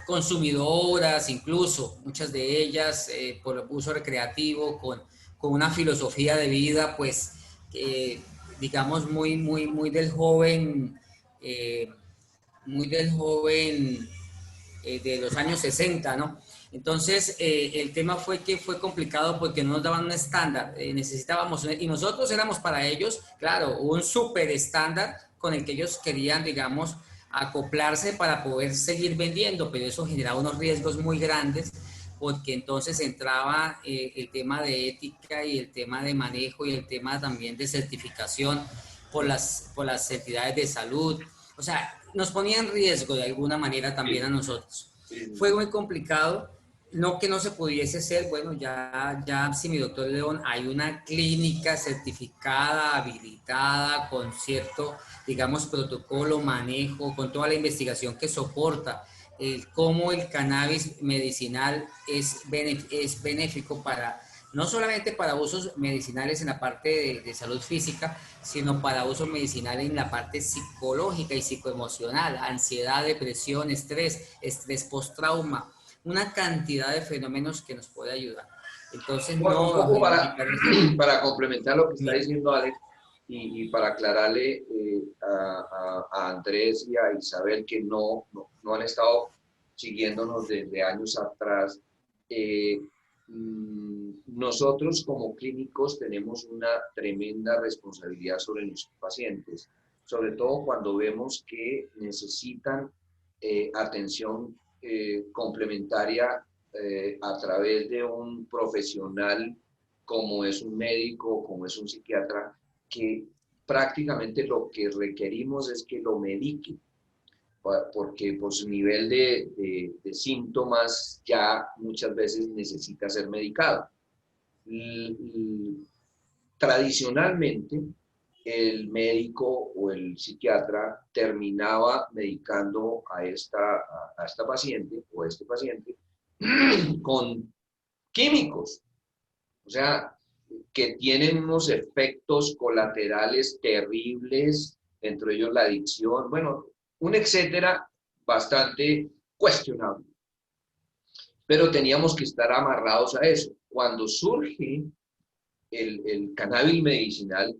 consumidoras, incluso muchas de ellas por uso recreativo, con una filosofía de vida, pues, digamos, muy del joven, eh, muy del joven de los años 60, ¿no? Entonces, el tema fue que fue complicado porque no nos daban un estándar, necesitábamos, y nosotros éramos para ellos, claro, un súper estándar con el que ellos querían, digamos, acoplarse para poder seguir vendiendo, pero eso generaba unos riesgos muy grandes porque entonces entraba el tema de ética y el tema de manejo y el tema también de certificación por las entidades de salud. O sea, nos ponía en riesgo de alguna manera también a nosotros. Fue muy complicado, no que no se pudiese hacer, bueno, ya si mi doctor León, hay una clínica certificada, habilitada, con cierto, digamos, protocolo, manejo, con toda la investigación que soporta, cómo el cannabis medicinal es benéfico para, no solamente para usos medicinales en la parte de salud física, sino para uso medicinal en la parte psicológica y psicoemocional, ansiedad, depresión, estrés post-trauma, una cantidad de fenómenos que nos puede ayudar. Entonces, Bueno, un no, poco para complementar lo que está bien. diciendo Alex y para aclararle a Andrés y a Isabel que no han estado siguiéndonos desde años atrás, nosotros como clínicos tenemos una tremenda responsabilidad sobre nuestros pacientes, sobre todo cuando vemos que necesitan atención complementaria a través de un profesional como es un médico, como es un psiquiatra, que prácticamente lo que requerimos es que lo medique, porque por su nivel de síntomas ya muchas veces necesita ser medicado. Tradicionalmente, el médico o el psiquiatra terminaba medicando a esta paciente o a este paciente con químicos, o sea, que tienen unos efectos colaterales terribles, entre ellos la adicción, bueno, un etcétera bastante cuestionable. Pero teníamos que estar amarrados a eso. Cuando surge el cannabis medicinal,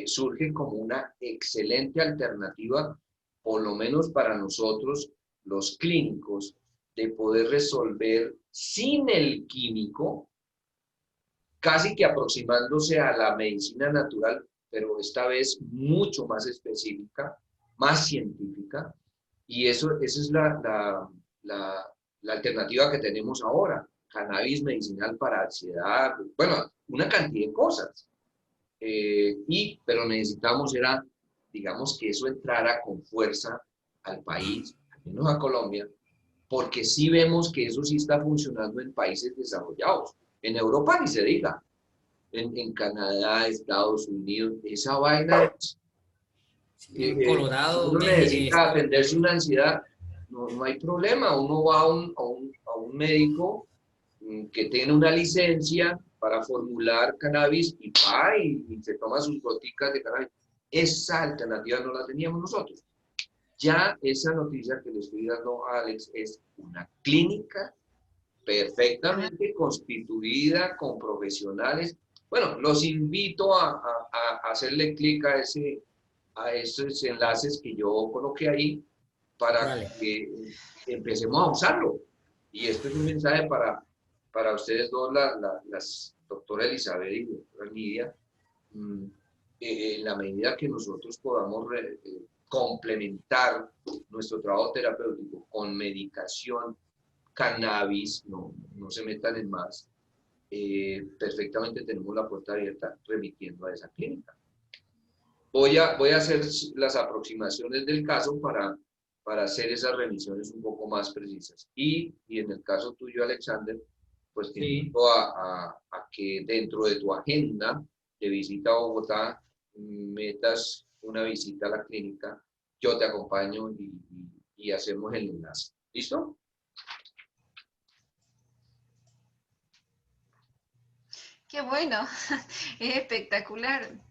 surge como una excelente alternativa, por lo menos para nosotros, los clínicos, de poder resolver sin el químico, casi que aproximándose a la medicina natural, pero esta vez mucho más específica, más científica, y esa es la alternativa que tenemos ahora, cannabis medicinal para ansiedad, bueno, una cantidad de cosas. Pero necesitamos, digamos, que eso entrara con fuerza al país, al menos a Colombia, porque sí vemos que eso sí está funcionando en países desarrollados. En Europa ni se diga, en Canadá, Estados Unidos, esa vaina, En Colorado, uno necesita atenderse una ansiedad, no hay problema, uno va a un médico que tiene una licencia para formular cannabis y se toma sus goticas de cannabis. Esa alternativa no la teníamos nosotros. Ya esa noticia que le estoy dando a Alex es una clínica perfectamente constituida con profesionales. Bueno, los invito a hacerle clic a esos enlaces que yo coloqué ahí para vale. que empecemos a usarlo. Y este es un mensaje para ustedes dos, las doctora Elizabeth y doctora Nidia, en la medida que nosotros podamos complementar nuestro trabajo terapéutico con medicación, cannabis, no se metan en más, perfectamente tenemos la puerta abierta remitiendo a esa clínica. Voy a hacer las aproximaciones del caso para hacer esas remisiones un poco más precisas. Y en el caso tuyo, Alexander, pues te invito a que dentro de tu agenda de visita a Bogotá metas una visita a la clínica. Yo te acompaño y hacemos el enlace. ¿Listo? Qué bueno, es espectacular.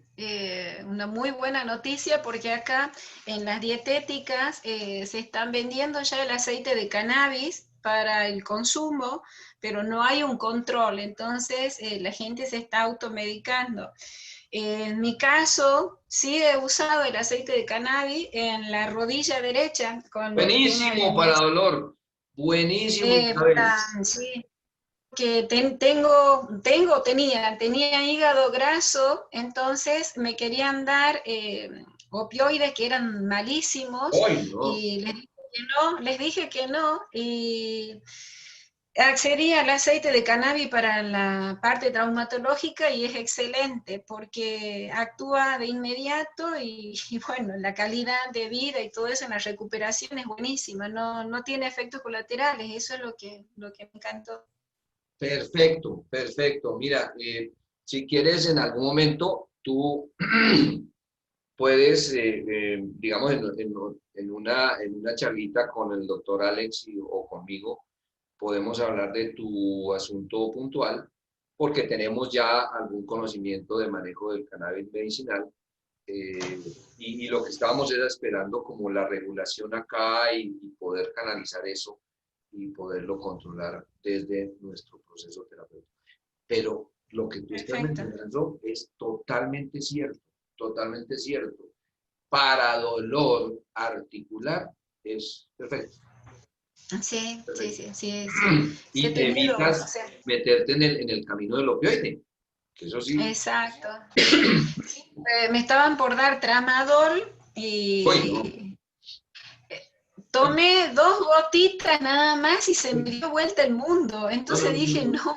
una muy buena noticia porque acá en las dietéticas se están vendiendo ya el aceite de cannabis para el consumo, pero no hay un control, entonces la gente se está automedicando. En mi caso, sí he usado el aceite de cannabis en la rodilla derecha con el tema de Buenísimo mi para dolor. Buenísimo, Isabel. sí, que tenía hígado graso, entonces me querían dar opioides que eran malísimos Hoy, ¿no? y les dije que no y accedí al aceite de cannabis para la parte traumatológica y es excelente porque actúa de inmediato y bueno, la calidad de vida y todo eso en la recuperación es buenísima, no tiene efectos colaterales, eso es lo que me encantó. Perfecto, perfecto. Mira, si quieres en algún momento, tú puedes, digamos, en una charlita con el doctor Alex o conmigo, podemos hablar de tu asunto puntual, porque tenemos ya algún conocimiento de manejo del cannabis medicinal. Y lo que estábamos era esperando como la regulación acá y poder canalizar eso y poderlo controlar desde nuestro proceso terapéutico. Pero lo que tú estás Perfecto. mencionando es totalmente cierto, totalmente cierto. Para dolor articular es perfecto, Sí, sí, perfecto. sí, sí, sí. Sí he Y tenido, o evitas sea, meterte en el camino del opioide, que eso sí, exacto. Sí, me estaban por dar tramadol hoy no. y tomé 2 gotitas nada más y se me dio vuelta el mundo. No, no, Entonces no, dije, no. no.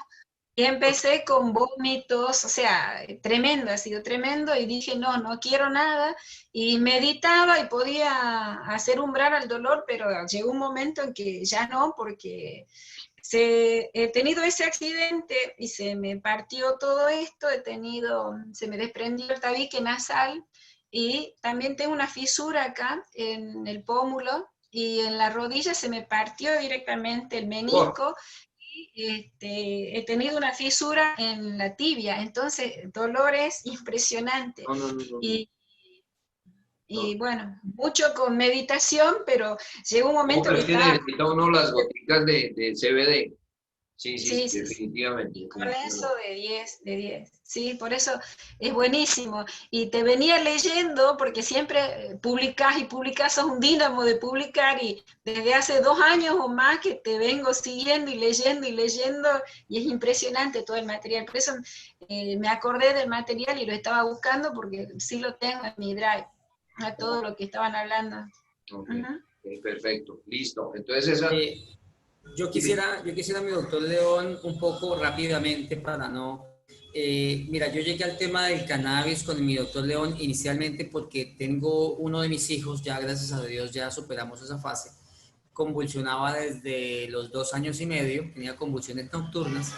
Y empecé con vómitos, o sea, tremendo, ha sido tremendo, y dije, no, no quiero nada, y meditaba y podía hacer umbrar al dolor, pero llegó un momento en que ya no, porque he tenido ese accidente y se me partió todo esto, se me desprendió el tabique nasal y también tengo una fisura acá en el pómulo y en la rodilla se me partió directamente el Oh, menisco y he tenido una fisura en la tibia, entonces dolores impresionantes. no, no, no, no, no. Y, No. y bueno, mucho con meditación, pero llegó un No, momento pero que es que estaba... necesita uno las goticas de CBD. Sí, sí, sí, Sí, sí, sí. definitivamente, Y con eso definitivamente. de 10. Sí, por eso es buenísimo. Y te venía leyendo, porque siempre publicás y publicás, sos un dínamo de publicar, y desde hace 2 años o más que te vengo siguiendo y leyendo, y es impresionante todo el material. Por eso me acordé del material y lo estaba buscando, porque sí lo tengo en mi drive, a todo lo que estaban hablando. Ok, Ujú. ok, perfecto, listo. Entonces esa, Eh, dime. yo quisiera, mi doctor León, un poco rápidamente para no... mira, yo llegué al tema del cannabis con mi doctor León inicialmente porque tengo uno de mis hijos, ya gracias a Dios ya superamos esa fase, convulsionaba desde los 2 años y medio, tenía convulsiones nocturnas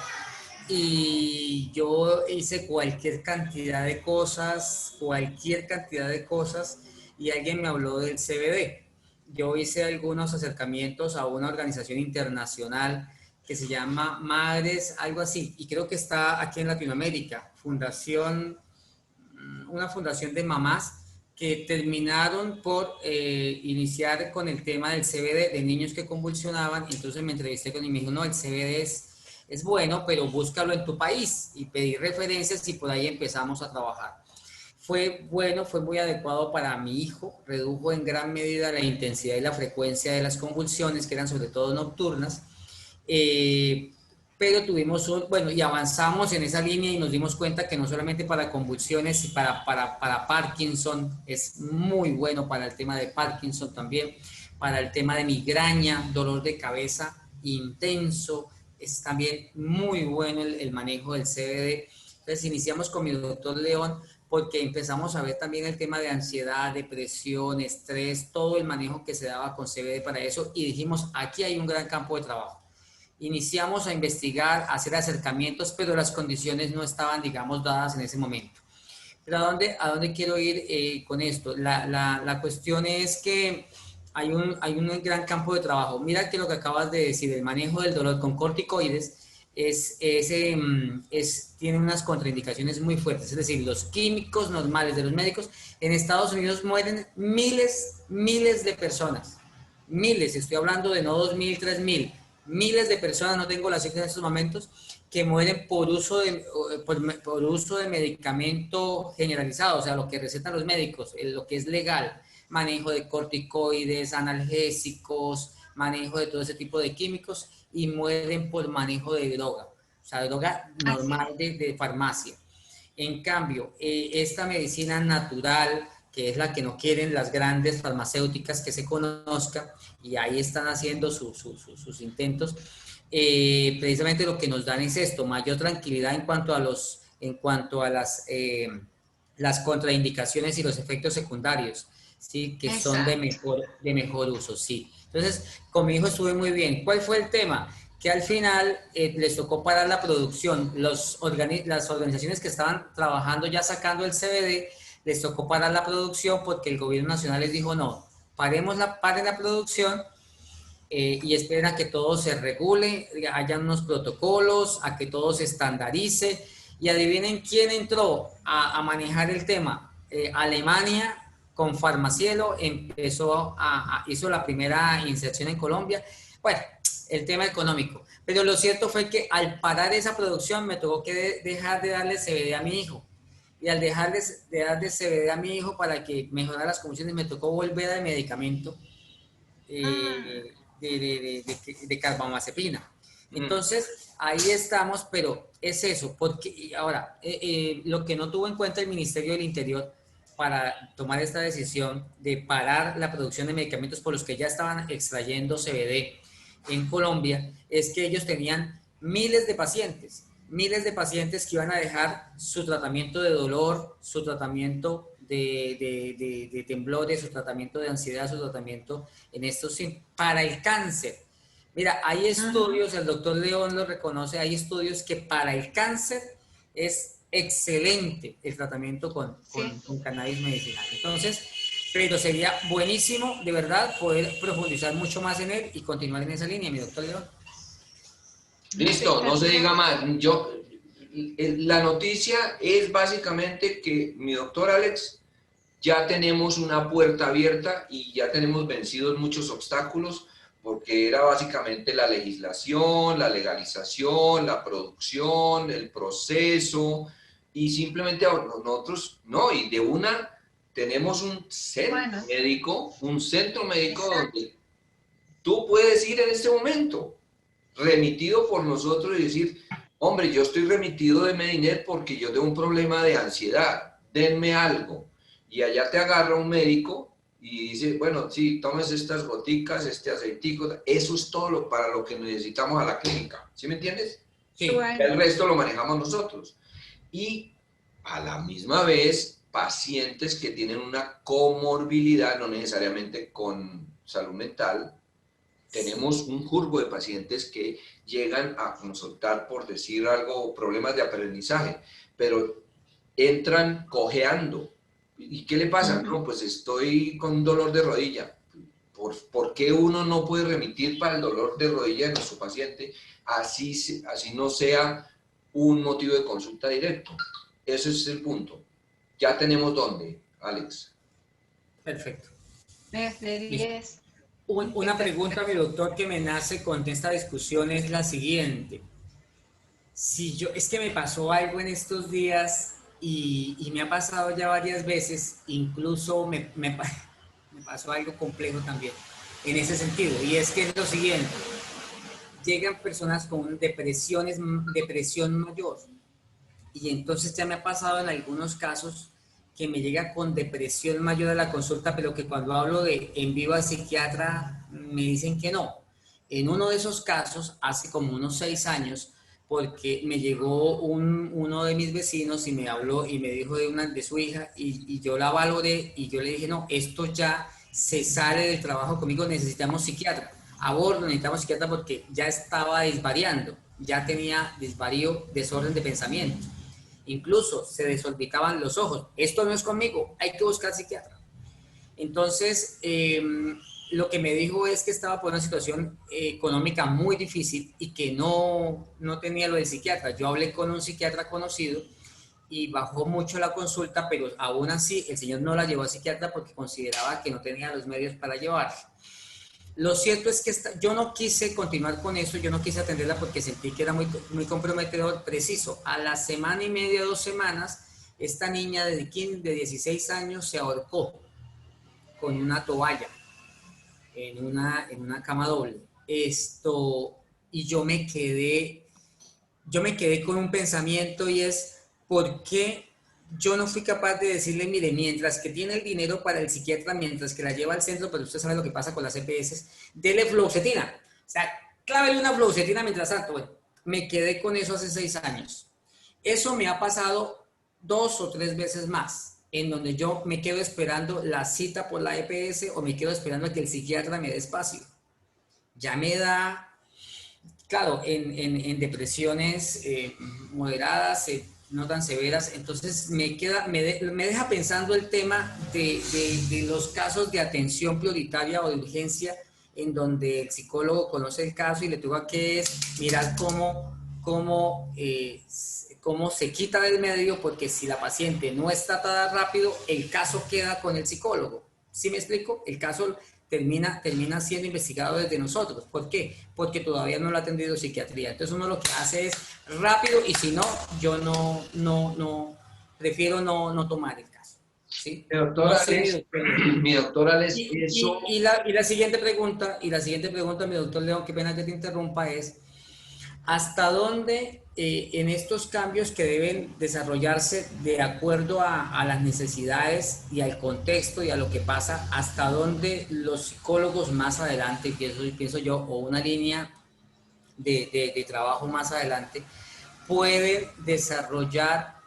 y yo hice cualquier cantidad de cosas y alguien me habló del CBD. Yo hice algunos acercamientos a una organización internacional que se llama Madres, algo así, y creo que está aquí en Latinoamérica, una fundación de mamás que terminaron por iniciar con el tema del CBD de niños que convulsionaban. Entonces me entrevisté con él y me dijo, no, el CBD es bueno, pero búscalo en tu país y pedí referencias y por ahí empezamos a trabajar. Fue bueno, fue muy adecuado para mi hijo, redujo en gran medida la intensidad y la frecuencia de las convulsiones, que eran sobre todo nocturnas, eh, pero bueno, y avanzamos en esa línea y nos dimos cuenta que no solamente para convulsiones, y para Parkinson, es muy bueno para el tema de Parkinson también, para el tema de migraña, dolor de cabeza intenso, es también muy bueno el manejo del CBD. Entonces iniciamos con mi doctor León porque empezamos a ver también el tema de ansiedad, depresión, estrés, todo el manejo que se daba con CBD para eso y dijimos, aquí hay un gran campo de trabajo. Iniciamos a investigar, a hacer acercamientos, pero las condiciones no estaban, digamos, dadas en ese momento. Pero a dónde quiero ir con esto? La cuestión es que hay un gran campo de trabajo. Mira que lo que acabas de decir, el manejo del dolor con corticoides, tiene unas contraindicaciones muy fuertes. Es decir, los químicos normales de los médicos, en Estados Unidos mueren miles de personas. Miles, estoy hablando de no 2.000, 3.000, miles de personas, no tengo las cifras en estos momentos, que mueren por uso de medicamento generalizado, o sea, lo que recetan los médicos, lo que es legal, manejo de corticoides, analgésicos, manejo de todo ese tipo de químicos, y mueren por manejo de droga, o sea, droga normal de farmacia. En cambio, esta medicina natural, que es la que no quieren las grandes farmacéuticas que se conozca, y ahí están haciendo sus intentos, precisamente lo que nos dan es esto, mayor tranquilidad en cuanto a las contraindicaciones y los efectos secundarios, ¿sí? Que son de mejor uso, sí. Entonces, con mi hijo estuve muy bien. ¿Cuál fue el tema? Que al final les tocó parar la producción. Las organizaciones que estaban trabajando ya sacando el CBD, les tocó parar la producción porque el gobierno nacional les dijo, no, paren la producción y esperen a que todo se regule, haya unos protocolos, a que todo se estandarice. Y adivinen quién entró a manejar el tema. Alemania con Farmacielo hizo la primera inserción en Colombia. Bueno, el tema económico. Pero lo cierto fue que al parar esa producción me tocó que dejar de darle CBD a mi hijo. Y al dejar de darle CBD a mi hijo para que mejorara las condiciones, me tocó volver al medicamento de carbamazepina. Entonces, ahí estamos, pero es eso, porque ahora, lo que no tuvo en cuenta el Ministerio del Interior para tomar esta decisión de parar la producción de medicamentos por los que ya estaban extrayendo CBD en Colombia, es que ellos tenían miles de pacientes que iban a dejar su tratamiento de dolor, su tratamiento de temblores, su tratamiento de ansiedad, su tratamiento en estos para el cáncer. Mira, hay estudios, el doctor León lo reconoce, hay estudios que para el cáncer es excelente el tratamiento con cannabis medicinal. Entonces, pero sería buenísimo, de verdad, poder profundizar mucho más en él y continuar en esa línea, mi doctor León. Listo, no se diga más. La noticia es básicamente que mi doctor Alex, ya tenemos una puerta abierta y ya tenemos vencidos muchos obstáculos, porque era básicamente la legislación, la legalización, la producción, el proceso, y simplemente nosotros, no, y de una tenemos un centro médico, donde tú puedes ir en este momento, remitido por nosotros y decir, hombre, yo estoy remitido de Medinet porque yo tengo un problema de ansiedad, denme algo. Y allá te agarra un médico y dice, bueno, sí, tomes estas goticas, este aceitico, eso es todo para lo que necesitamos a la clínica. ¿Sí me entiendes? Sí. El resto lo manejamos nosotros. Y a la misma vez, pacientes que tienen una comorbilidad, no necesariamente con salud mental, tenemos un jurgo de pacientes que llegan a consultar, por decir algo, problemas de aprendizaje, pero entran cojeando. ¿Y qué le pasa? No, pues estoy con un dolor de rodilla. ¿Por qué uno no puede remitir para el dolor de rodilla de nuestro paciente? Así no sea un motivo de consulta directo. Ese es el punto. Ya tenemos dónde, Alex. Perfecto. Desde 10. Una pregunta, mi doctor, que me nace con esta discusión es la siguiente. Es que me pasó algo en estos días y me ha pasado ya varias veces, incluso me pasó algo complejo también en ese sentido, y es que es lo siguiente: llegan personas con depresión mayor, y entonces ya me ha pasado en algunos casos que me llega con depresión mayor a la consulta, pero que cuando hablo de en vivo al psiquiatra me dicen que no. En uno de esos casos, hace como unos 6 años, porque me llegó uno de mis vecinos y me habló y me dijo de su hija, y yo la valoré y yo le dije, no, esto ya se sale del trabajo conmigo, necesitamos psiquiatra. A bordo necesitamos psiquiatra porque ya estaba desvariando, ya tenía desvarío, desorden de pensamiento. Incluso se desorbitaban los ojos. Esto no es conmigo, hay que buscar psiquiatra. Entonces, lo que me dijo es que estaba por una situación económica muy difícil y que no tenía lo del psiquiatra. Yo hablé con un psiquiatra conocido y bajó mucho la consulta, pero aún así el señor no la llevó al psiquiatra porque consideraba que no tenía los medios para llevarla. Lo cierto es que yo no quise continuar con eso, yo no quise atenderla porque sentí que era muy comprometedor. Preciso, a la semana y media, 2 semanas, esta niña de 16 años se ahorcó con una toalla en una cama doble. Y yo me quedé con un pensamiento y es, ¿por qué yo no fui capaz de decirle, mire, mientras que tiene el dinero para el psiquiatra, mientras que la lleva al centro, pero usted sabe lo que pasa con las EPS, dele fluoxetina? O sea, clávele una fluoxetina mientras tanto. Bueno, me quedé con eso hace 6 años. Eso me ha pasado 2 o 3 veces más, en donde yo me quedo esperando la cita por la EPS o me quedo esperando a que el psiquiatra me dé espacio. Ya me da, claro, en depresiones moderadas, no tan severas, entonces me deja pensando el tema de los casos de atención prioritaria o de urgencia, en donde el psicólogo conoce el caso y le toca que es mirar cómo se quita del medio, porque si la paciente no es tratada rápido, el caso queda con el psicólogo. ¿Sí me explico? El caso termina siendo investigado desde nosotros. ¿Por qué? Porque todavía no lo ha atendido psiquiatría. Entonces uno lo que hace es rápido y si no, yo prefiero no tomar el caso. ¿Sí? Mi doctor Alex, mi doctor Alex, eso... Y la siguiente pregunta, mi doctor León, qué pena que te interrumpa, es ¿hasta dónde en estos cambios que deben desarrollarse de acuerdo a las necesidades y al contexto y a lo que pasa, hasta dónde los psicólogos más adelante, pienso yo, o una línea de trabajo más adelante, pueden desarrollar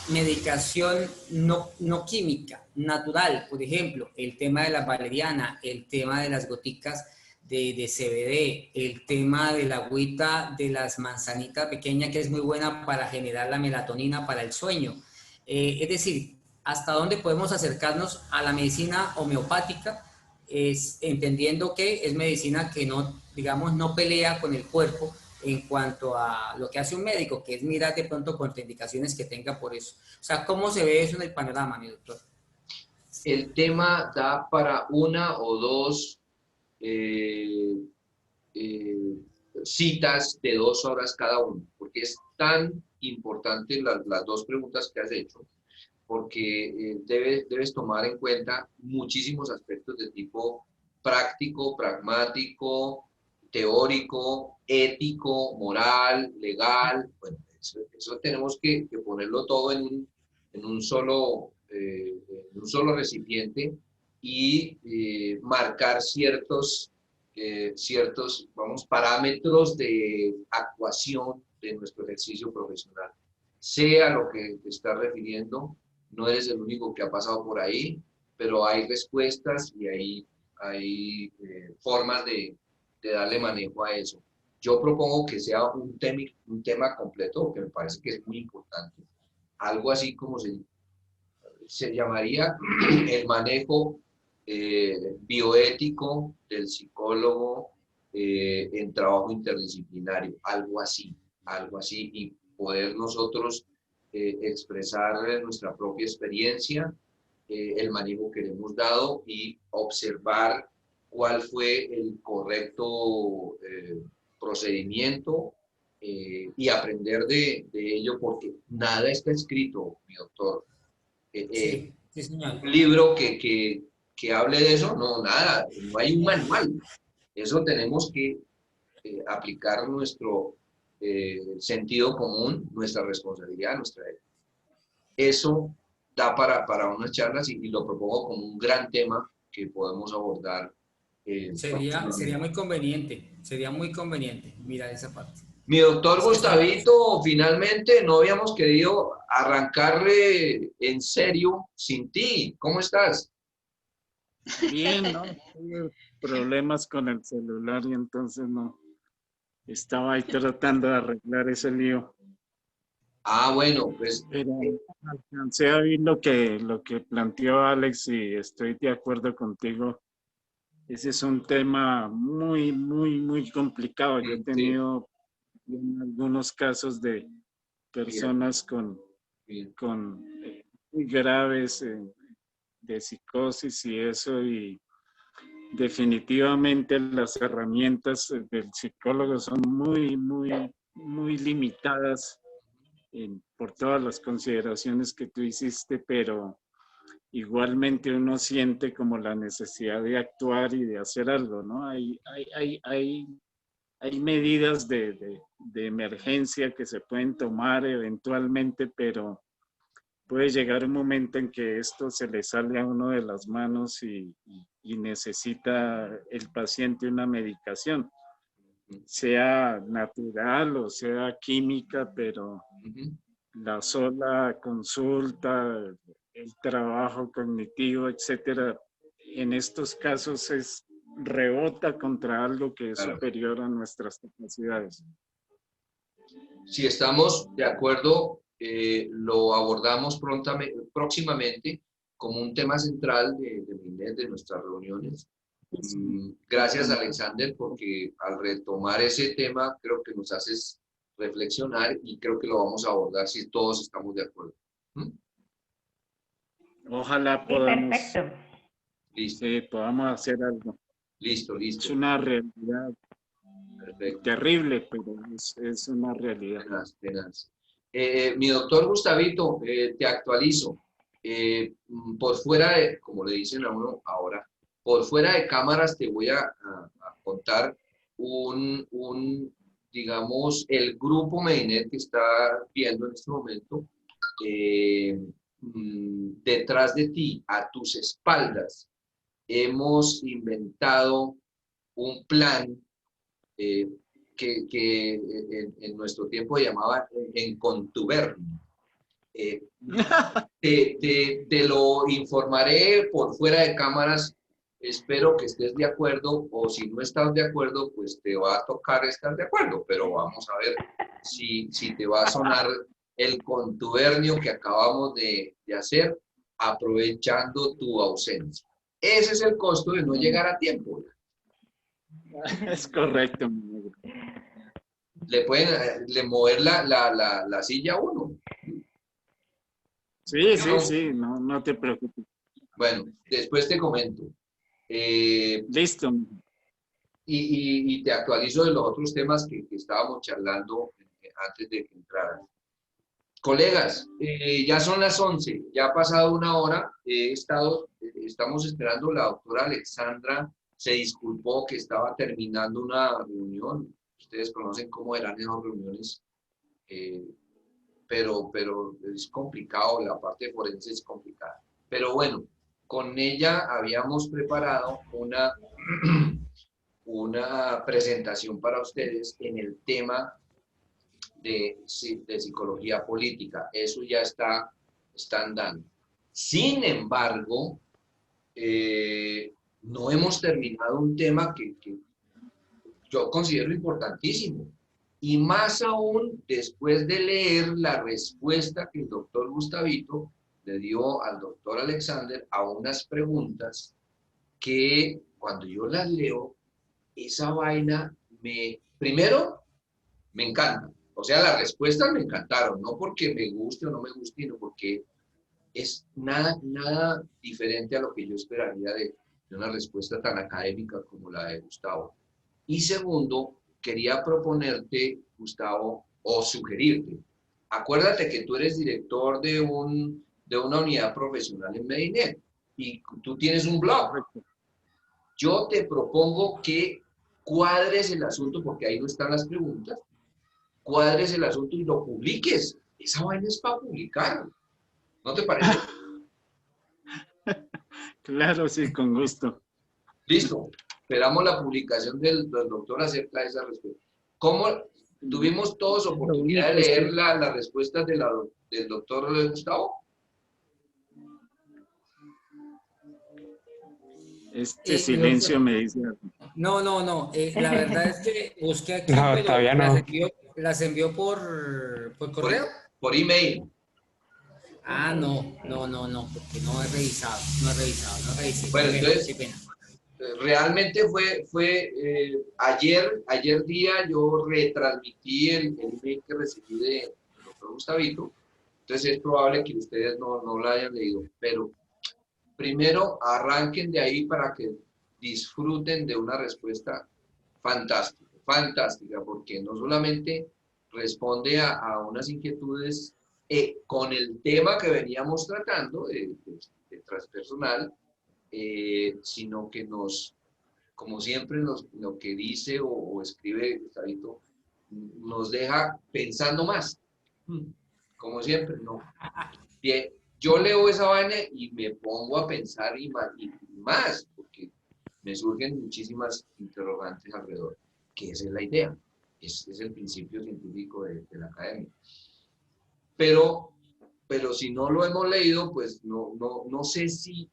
medicación no química, natural? Por ejemplo, el tema de la valeriana, el tema de las goticas de CBD, el tema de la agüita de las manzanitas pequeñas, que es muy buena para generar la melatonina para el sueño. Es decir, hasta dónde podemos acercarnos a la medicina homeopática, entendiendo que es medicina que no pelea con el cuerpo en cuanto a lo que hace un médico, que es mirar de pronto contraindicaciones que tenga por eso. O sea, ¿cómo se ve eso en el panorama, mi doctor? El tema da para una o dos citas de 2 horas cada uno, porque es tan importante las dos preguntas que has hecho, porque debes tomar en cuenta muchísimos aspectos de tipo práctico, pragmático, teórico, ético, moral, legal. Bueno, eso tenemos que ponerlo todo en un solo recipiente y marcar ciertos parámetros de actuación de nuestro ejercicio profesional. Sea lo que te estás refiriendo, no eres el único que ha pasado por ahí, pero hay respuestas y hay formas de darle manejo a eso. Yo propongo que sea un tema completo, que me parece que es muy importante. Algo así como se llamaría el manejo bioético del psicólogo en trabajo interdisciplinario, algo así, y poder nosotros expresar nuestra propia experiencia, el manejo que le hemos dado y observar cuál fue el correcto procedimiento y aprender de ello, porque nada está escrito, mi doctor. Sí, señor. Un libro que hable de eso, no, nada, no hay un manual. Eso tenemos que aplicar nuestro sentido común, nuestra responsabilidad, nuestra ética. Eso da para unas charlas y lo propongo como un gran tema que podemos abordar. Sería muy conveniente mirar esa parte. Mi doctor Gustavito, finalmente no habíamos querido arrancarle en serio sin ti. ¿Cómo estás? Bien, ¿no? Tuve problemas con el celular y entonces no. Estaba ahí tratando de arreglar ese lío. Ah, bueno, pues Pero alcancé a oír lo que planteó Alex y estoy de acuerdo contigo. Ese es un tema muy, muy, muy complicado. Yo he sí, tenido en algunos casos de bien, personas bien, con muy graves de psicosis y eso, y definitivamente las herramientas del psicólogo son muy, muy, muy limitadas por todas las consideraciones que tú hiciste, pero igualmente uno siente como la necesidad de actuar y de hacer algo, ¿no? Hay medidas de emergencia que se pueden tomar eventualmente, pero puede llegar un momento en que esto se le sale a uno de las manos y necesita el paciente una medicación, sea natural o sea química, pero ujú, la sola consulta, el trabajo cognitivo, etcétera, en estos casos rebota contra algo que es claro. superior a nuestras capacidades. Si estamos de acuerdo, lo abordamos próximamente como un tema central de Minet, de nuestras reuniones. Gracias, Alexander, porque al retomar ese tema creo que nos haces reflexionar y creo que lo vamos a abordar si todos estamos de acuerdo. ¿Mm? Ojalá Sí, perfecto. Listo, podamos hacer algo. listo, Es listo. una realidad Perfecto. terrible, pero es una realidad. Tenaz, tenaz. Mi doctor Gustavito, te actualizo. Por fuera de, como le dicen a uno ahora, por fuera de cámaras te voy a contar digamos, el grupo Medinet que está viendo en este momento, detrás de ti, a tus espaldas, hemos inventado un plan eh, que en nuestro tiempo llamaba en contubernio. Te lo informaré por fuera de cámaras. Espero que estés de acuerdo, o si no estás de acuerdo, pues te va a tocar estar de acuerdo, pero vamos a ver si te va a sonar el contubernio que acabamos de hacer, aprovechando tu ausencia. Ese es el costo de no llegar a tiempo. Es correcto, mi negro. Le pueden mover la silla a uno. Sí, No. sí, no te preocupes. Bueno, después te comento. Listo. Y te actualizo de los otros temas que estábamos charlando antes de que entraran. Colegas, ya son las 11, ya ha pasado una hora, estamos esperando, la doctora Alexandra se disculpó que estaba terminando una reunión. Ustedes conocen cómo eran esas reuniones, pero es complicado, la parte forense es complicada. Pero bueno, con ella habíamos preparado una presentación para ustedes en el tema de psicología política. Eso ya están dando. Sin embargo, no hemos terminado un tema que yo considero importantísimo. Y más aún después de leer la respuesta que el doctor Gustavito le dio al doctor Alexander a unas preguntas que cuando yo las leo, esa vaina primero, me encanta. O sea, las respuestas me encantaron, no porque me guste o no me guste, sino porque es nada diferente a lo que yo esperaría de una respuesta tan académica como la de Gustavo. Y segundo, quería proponerte, Gustavo, o sugerirte. Acuérdate que tú eres director de una unidad profesional en Medinet y tú tienes un blog. Yo te propongo que cuadres el asunto, porque ahí no están las preguntas, cuadres el asunto y lo publiques. Esa vaina es para publicar. ¿No te parece? Claro, sí, con gusto. Listo. Esperamos la publicación del doctor acerca de esa respuesta. ¿Cómo tuvimos todos oportunidad de leer las respuestas del doctor Gustavo? Este silencio me dice. No. La verdad es que busqué aquí, No, pero todavía no. las envió por correo. por email. Ah, no, porque no he revisado, no revisé. Bueno, Qué pena, entonces, qué pena. realmente fue ayer día yo retransmití el email que recibí del doctor Gustavito, entonces es probable que ustedes no lo hayan leído, pero primero arranquen de ahí para que disfruten de una respuesta fantástica, porque no solamente responde a unas inquietudes con el tema que veníamos tratando de transpersonal, sino que como siempre, lo que dice o escribe Gustavito, nos deja pensando más. Como siempre, ¿no? Bien, yo leo esa vaina y me pongo a pensar y más, porque me surgen muchísimas interrogantes alrededor, que esa es la idea, es el principio científico de la academia. Pero si no lo hemos leído, pues no sé si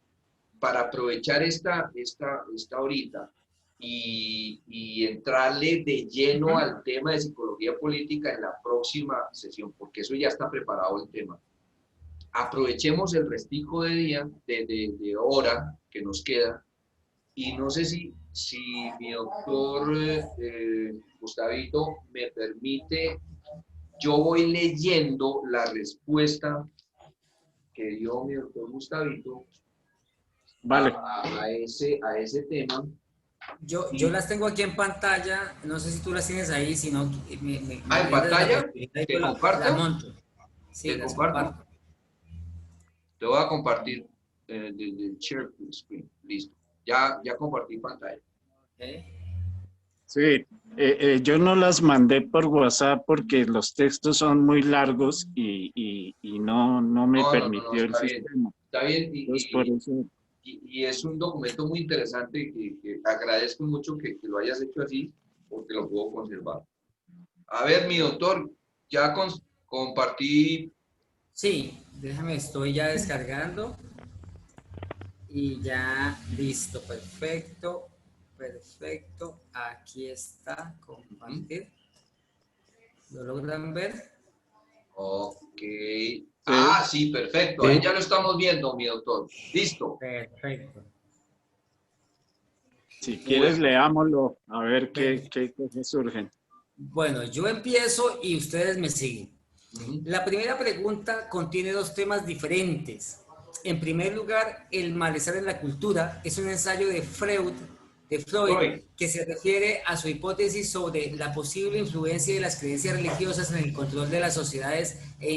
para aprovechar esta horita y entrarle de lleno al tema de psicología política en la próxima sesión, porque eso ya está preparado el tema. Aprovechemos el restico de día, de hora que nos queda, y no sé si mi doctor Gustavito me permite, yo voy leyendo la respuesta que dio mi doctor Gustavito Vale. a ese tema. Yo las tengo aquí en pantalla, no sé si tú las tienes ahí, si no... ¿En pantalla? ¿Te comparto? La monto. Sí, ¿Te comparto? Te voy a compartir el share screen. Listo. Ya compartí pantalla. Okay. Sí, yo no las mandé por WhatsApp porque los textos son muy largos y no me permitió el sistema. Está bien, por eso... y es un documento muy interesante que agradezco mucho que lo hayas hecho así, porque lo puedo conservar. A ver, mi doctor, ya compartí. Sí, déjame, estoy ya descargando. Y ya, listo, perfecto. Aquí está, compartir. ¿Lo logran ver? Ok. Ah, sí, perfecto. Ahí ya lo estamos viendo, mi doctor. Listo. Perfecto. Si quieres, leámoslo, a ver qué cosas surgen. Bueno, yo empiezo y ustedes me siguen. La primera pregunta contiene dos temas diferentes. En primer lugar, el malestar en la cultura es un ensayo de Freud, que se refiere a su hipótesis sobre la posible influencia de las creencias religiosas en el control de las sociedades e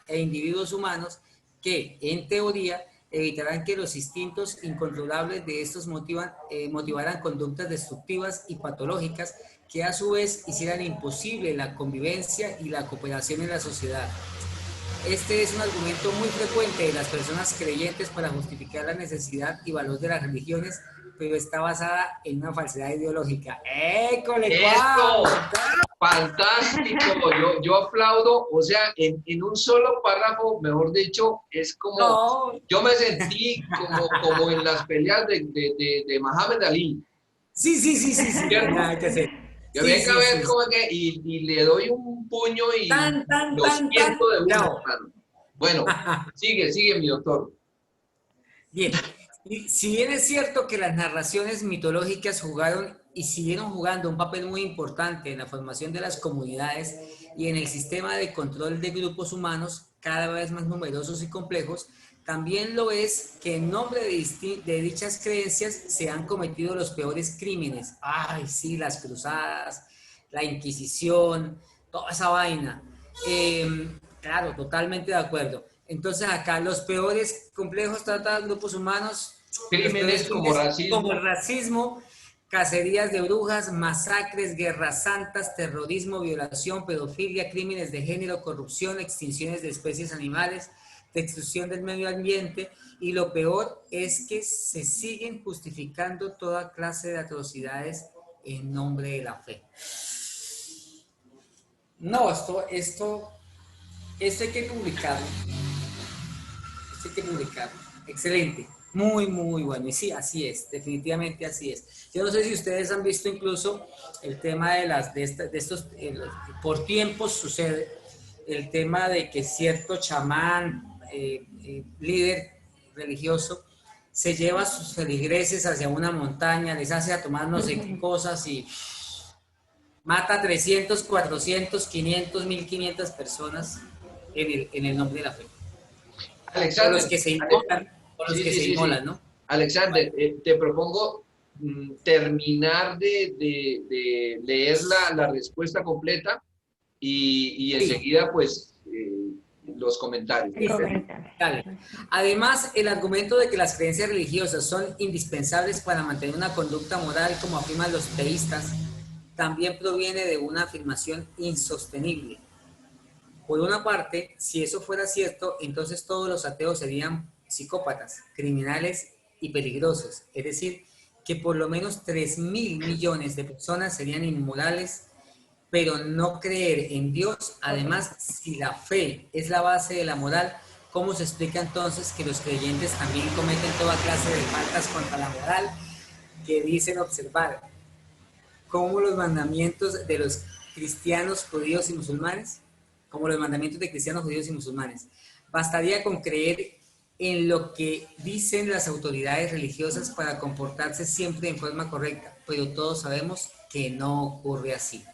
individuos humanos que, en teoría, evitarán que los instintos incontrolables de estos motivaran conductas destructivas y patológicas que a su vez hicieran imposible la convivencia y la cooperación en la sociedad. Este es un argumento muy frecuente de las personas creyentes para justificar la necesidad y valor de las religiones, pero está basada en una falsedad ideológica. ¡École! ¡Esto! ¡Fantástico! Yo aplaudo, o sea, en un solo párrafo, mejor dicho, es como, no. Yo me sentí como en las peleas de Muhammad Ali. Sí. Nada que hacer. Que venga a ver cómo es que, y le doy un puño y lo siento de una mano. Bueno, sigue mi doctor. Bien, si bien es cierto que las narraciones mitológicas jugaron y siguieron jugando un papel muy importante en la formación de las comunidades y en el sistema de control de grupos humanos cada vez más numerosos y complejos, también lo es que en nombre de dichas creencias se han cometido los peores crímenes. Ay, sí, las cruzadas, la Inquisición, toda esa vaina. Claro, totalmente de acuerdo. Entonces acá los peores complejos tratados de grupos humanos, crímenes como el racismo, cacerías de brujas, masacres, guerras santas, terrorismo, violación, pedofilia, crímenes de género, corrupción, extinciones de especies animales, destrucción del medio ambiente, y lo peor es que se siguen justificando toda clase de atrocidades en nombre de la fe. No, esto hay que publicarlo. Excelente. Muy bueno. Y sí, así es. Definitivamente así es. Yo no sé si ustedes han visto incluso el tema de estos, por tiempos sucede. el tema de que cierto chamán, líder religioso, se lleva a sus feligreses hacia una montaña, les hace a tomar no sé qué cosas y mata a 300, 400, 500, 1500 personas en el nombre de la fe. Alexander, O los que se inmolan, sí. ¿no? Alexander, te propongo terminar de leer la respuesta completa y enseguida, pues, los comentarios. Dale. Además, el argumento de que las creencias religiosas son indispensables para mantener una conducta moral, como afirman los teístas, también proviene de una afirmación insostenible. Por una parte, si eso fuera cierto, entonces todos los ateos serían psicópatas, criminales y peligrosos. Es decir, que por lo menos 3.000 millones de personas serían inmorales, pero no creer en Dios. Además, si la fe es la base de la moral, ¿cómo se explica entonces que los creyentes también cometen toda clase de faltas contra la moral que dicen observar? Como los mandamientos de los cristianos, judíos y musulmanes, como los mandamientos de cristianos, judíos y musulmanes. Bastaría con creer en lo que dicen las autoridades religiosas para comportarse siempre en forma correcta, pero todos sabemos que no ocurre así.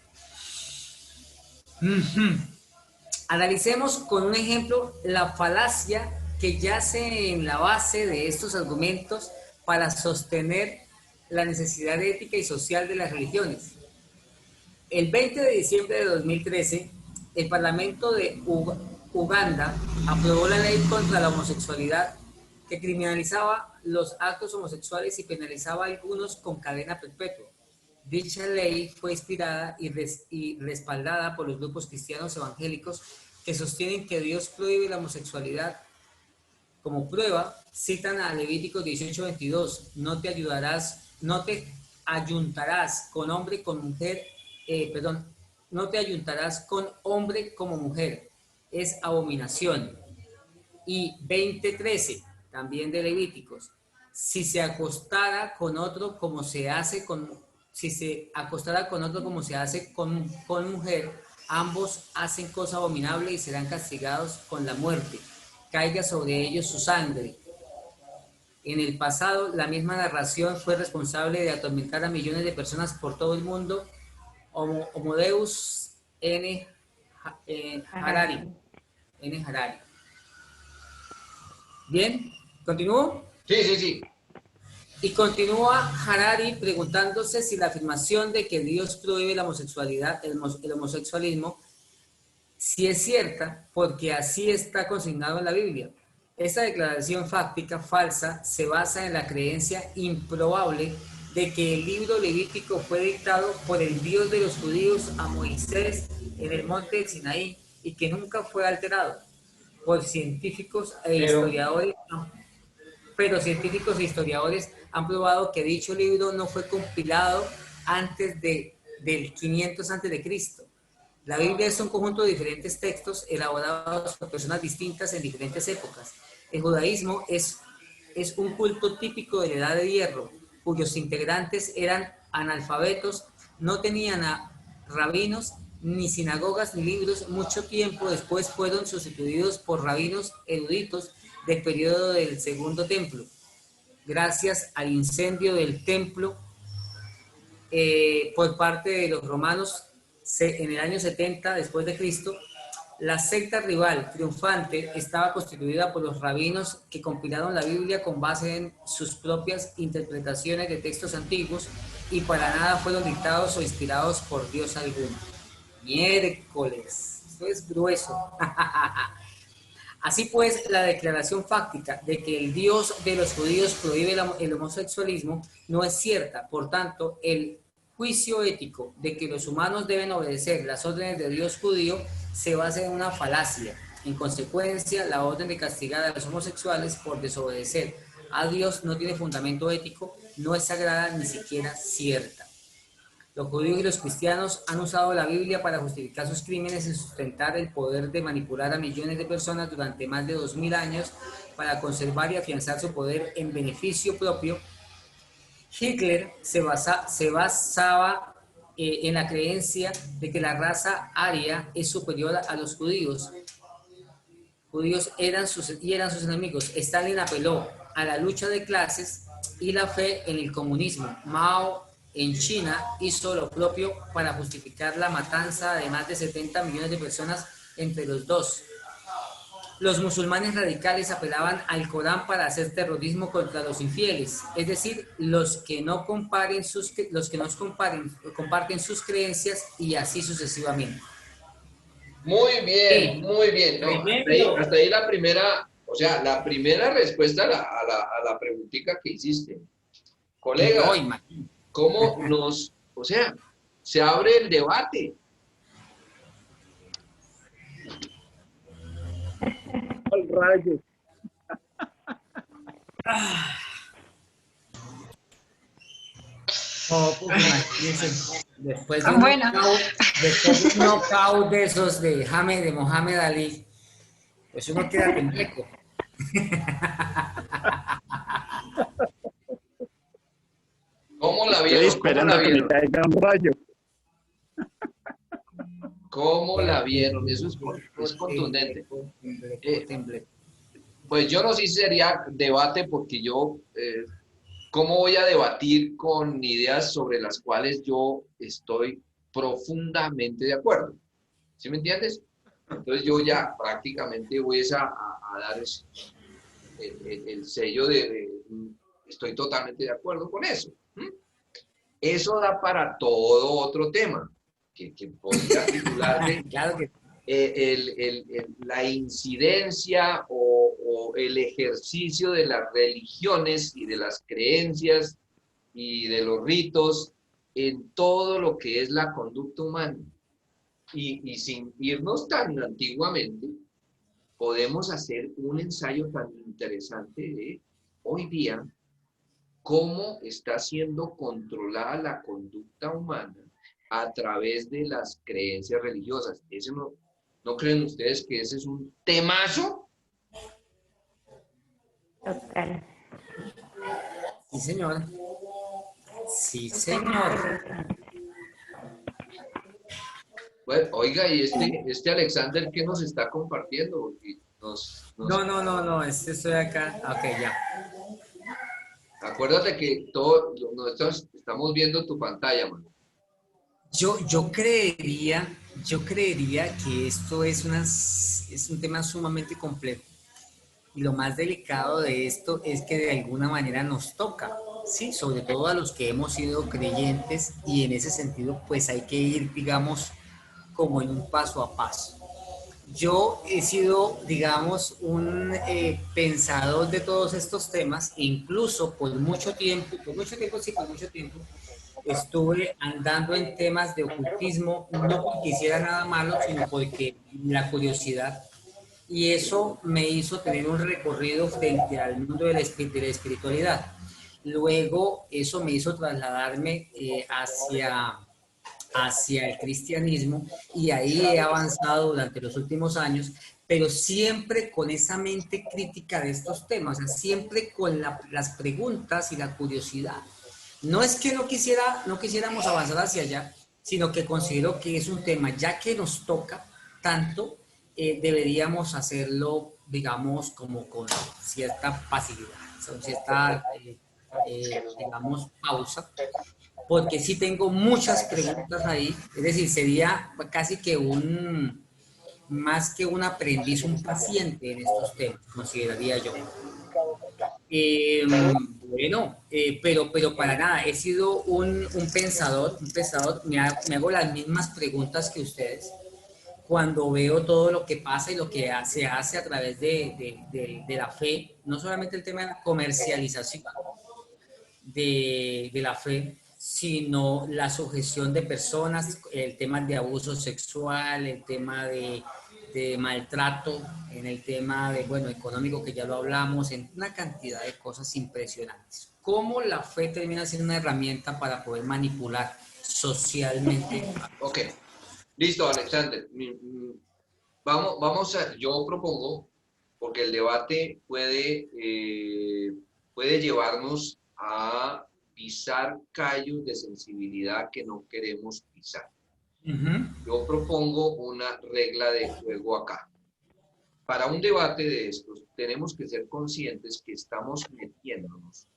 Analicemos con un ejemplo la falacia que yace en la base de estos argumentos para sostener la necesidad ética y social de las religiones. El 20 de diciembre de 2013, el Parlamento de Uganda aprobó la ley contra la homosexualidad que criminalizaba los actos homosexuales y penalizaba a algunos con cadena perpetua. Dicha ley fue inspirada y respaldada por los grupos cristianos evangélicos que sostienen que Dios prohíbe la homosexualidad. Como prueba, citan a Levítico 18:22, no te ayuntarás con hombre con mujer, no te ayuntarás con hombre como mujer, es abominación. Y 20:13, también de Levíticos, si se acostara con otro como se hace con mujer, ambos hacen cosa abominable y serán castigados con la muerte. Caiga sobre ellos su sangre. En el pasado, la misma narración fue responsable de atormentar a millones de personas por todo el mundo. Homodeus N. Harari. Bien, ¿continúo? Sí. Y continúa Harari preguntándose si la afirmación de que Dios prohíbe la homosexualidad, el homosexualismo, si es cierta, porque así está consignado en la Biblia. Esta declaración fáctica falsa se basa en la creencia improbable de que el libro levítico fue dictado por el Dios de los judíos a Moisés en el monte de Sinaí y que nunca fue alterado por científicos e historiadores. Pero científicos e historiadores han probado que dicho libro no fue compilado antes del 500 a.C. La Biblia es un conjunto de diferentes textos elaborados por personas distintas en diferentes épocas. El judaísmo es un culto típico de la Edad de Hierro, cuyos integrantes eran analfabetos, no tenían rabinos, ni sinagogas, ni libros. Mucho tiempo después fueron sustituidos por rabinos eruditos del periodo del Segundo Templo. Gracias al incendio del templo por parte de los romanos en el año 70 después de Cristo, la secta rival triunfante estaba constituida por los rabinos que compilaron la Biblia con base en sus propias interpretaciones de textos antiguos y para nada fueron dictados o inspirados por Dios alguno. Miércoles, esto es grueso. Así pues, la declaración fáctica de que el Dios de los judíos prohíbe el homosexualismo no es cierta. Por tanto, el juicio ético de que los humanos deben obedecer las órdenes de Dios judío se basa en una falacia. En consecuencia, la orden de castigar a los homosexuales por desobedecer a Dios no tiene fundamento ético, no es sagrada, ni siquiera cierta. Los judíos y los cristianos han usado la Biblia para justificar sus crímenes y sustentar el poder de manipular a millones de personas durante más de 2000 años para conservar y afianzar su poder en beneficio propio. Hitler se basaba en la creencia de que la raza aria es superior a los judíos. Judíos eran sus enemigos. Stalin apeló a la lucha de clases y la fe en el comunismo. Mao en China hizo lo propio para justificar la matanza de más de 70 millones de personas entre los dos. Los musulmanes radicales apelaban al Corán para hacer terrorismo contra los infieles, es decir, los que no comparten sus creencias y así sucesivamente. Sí, Muy bien. No, hasta ahí la primera, o sea, la primera respuesta a la preguntita que hiciste. Colega, no, imagínate. ¿cómo o sea, se abre el debate? Al rayo. Oh, pues, imagínense, después de Bueno. un knockout de esos de Mohamed Ali, pues uno queda tembleco. ¿Cómo la Estoy vieron? esperando que me caiga un rayo. ¿Cómo la vieron? Eso es contundente. Pues yo no sé si sería debate porque yo, ¿cómo voy a debatir con ideas sobre las cuales yo estoy profundamente de acuerdo? ¿Sí me entiendes? Entonces yo ya prácticamente voy a dar el sello de estoy totalmente de acuerdo con eso. Eso da para todo otro tema que podría titularse claro que la incidencia o el ejercicio de las religiones y de las creencias y de los ritos en todo lo que es la conducta humana. Y sin irnos tan antiguamente, podemos hacer un ensayo tan interesante de hoy día cómo está siendo controlada la conducta humana a través de las creencias religiosas. ¿No creen ustedes que ese es un temazo? Total. sí, señor. Sí, señor. Bueno, oiga, y este Alexander, ¿qué nos está compartiendo? No, estoy acá. Ok, ya. Acuérdate que nosotros estamos viendo tu pantalla, man. Yo creería que esto es un tema sumamente complejo. Y lo más delicado de esto es que de alguna manera nos toca, ¿sí? Sobre todo a los que hemos sido creyentes y en ese sentido pues hay que ir, digamos, como en un paso a paso. Yo he sido, digamos, un pensador de todos estos temas, incluso por mucho tiempo, estuve andando en temas de ocultismo, no porque hiciera nada malo, sino porque la curiosidad. Y eso me hizo tener un recorrido frente al mundo de la espiritualidad. Luego, eso me hizo trasladarme hacia el cristianismo y ahí he avanzado durante los últimos años, pero siempre con esa mente crítica de estos temas, o sea, siempre con las preguntas y la curiosidad. No es que no quisiéramos avanzar hacia allá, sino que considero que es un tema, ya que nos toca tanto, deberíamos hacerlo, digamos, como con cierta pasividad, con cierta, digamos, pausa, porque sí tengo muchas preguntas ahí, es decir, sería casi que más que un aprendiz, un paciente en estos temas, consideraría yo. Bueno, pero para nada, he sido un pensador, me hago las mismas preguntas que ustedes cuando veo todo lo que pasa y lo que se hace a través de la fe, no solamente el tema de la comercialización de la fe, sino la sujeción de personas, el tema de abuso sexual, el tema de maltrato, en el tema de, bueno, económico, que ya lo hablamos, en una cantidad de cosas impresionantes. ¿Cómo la fe termina siendo una herramienta para poder manipular socialmente? Ok, listo, Alexander. Yo propongo, porque el debate puede llevarnos a pisar callos de sensibilidad que no queremos pisar. Ujú. Yo propongo una regla de juego acá. Para un debate de estos, tenemos que ser conscientes que estamos metiéndonos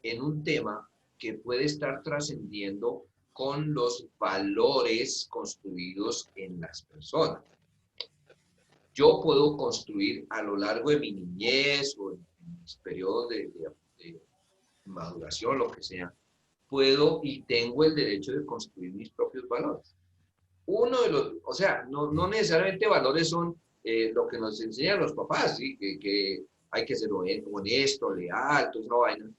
en un tema que puede estar trascendiendo con los valores construidos en las personas. Yo puedo construir a lo largo de mi niñez o en mis periodos de maduración, lo que sea, puedo y tengo el derecho de construir mis propios valores. Uno de los, o sea, no necesariamente valores son lo que nos enseñan los papás, ¿sí? Que hay que ser honesto, leal, toda esa vaina,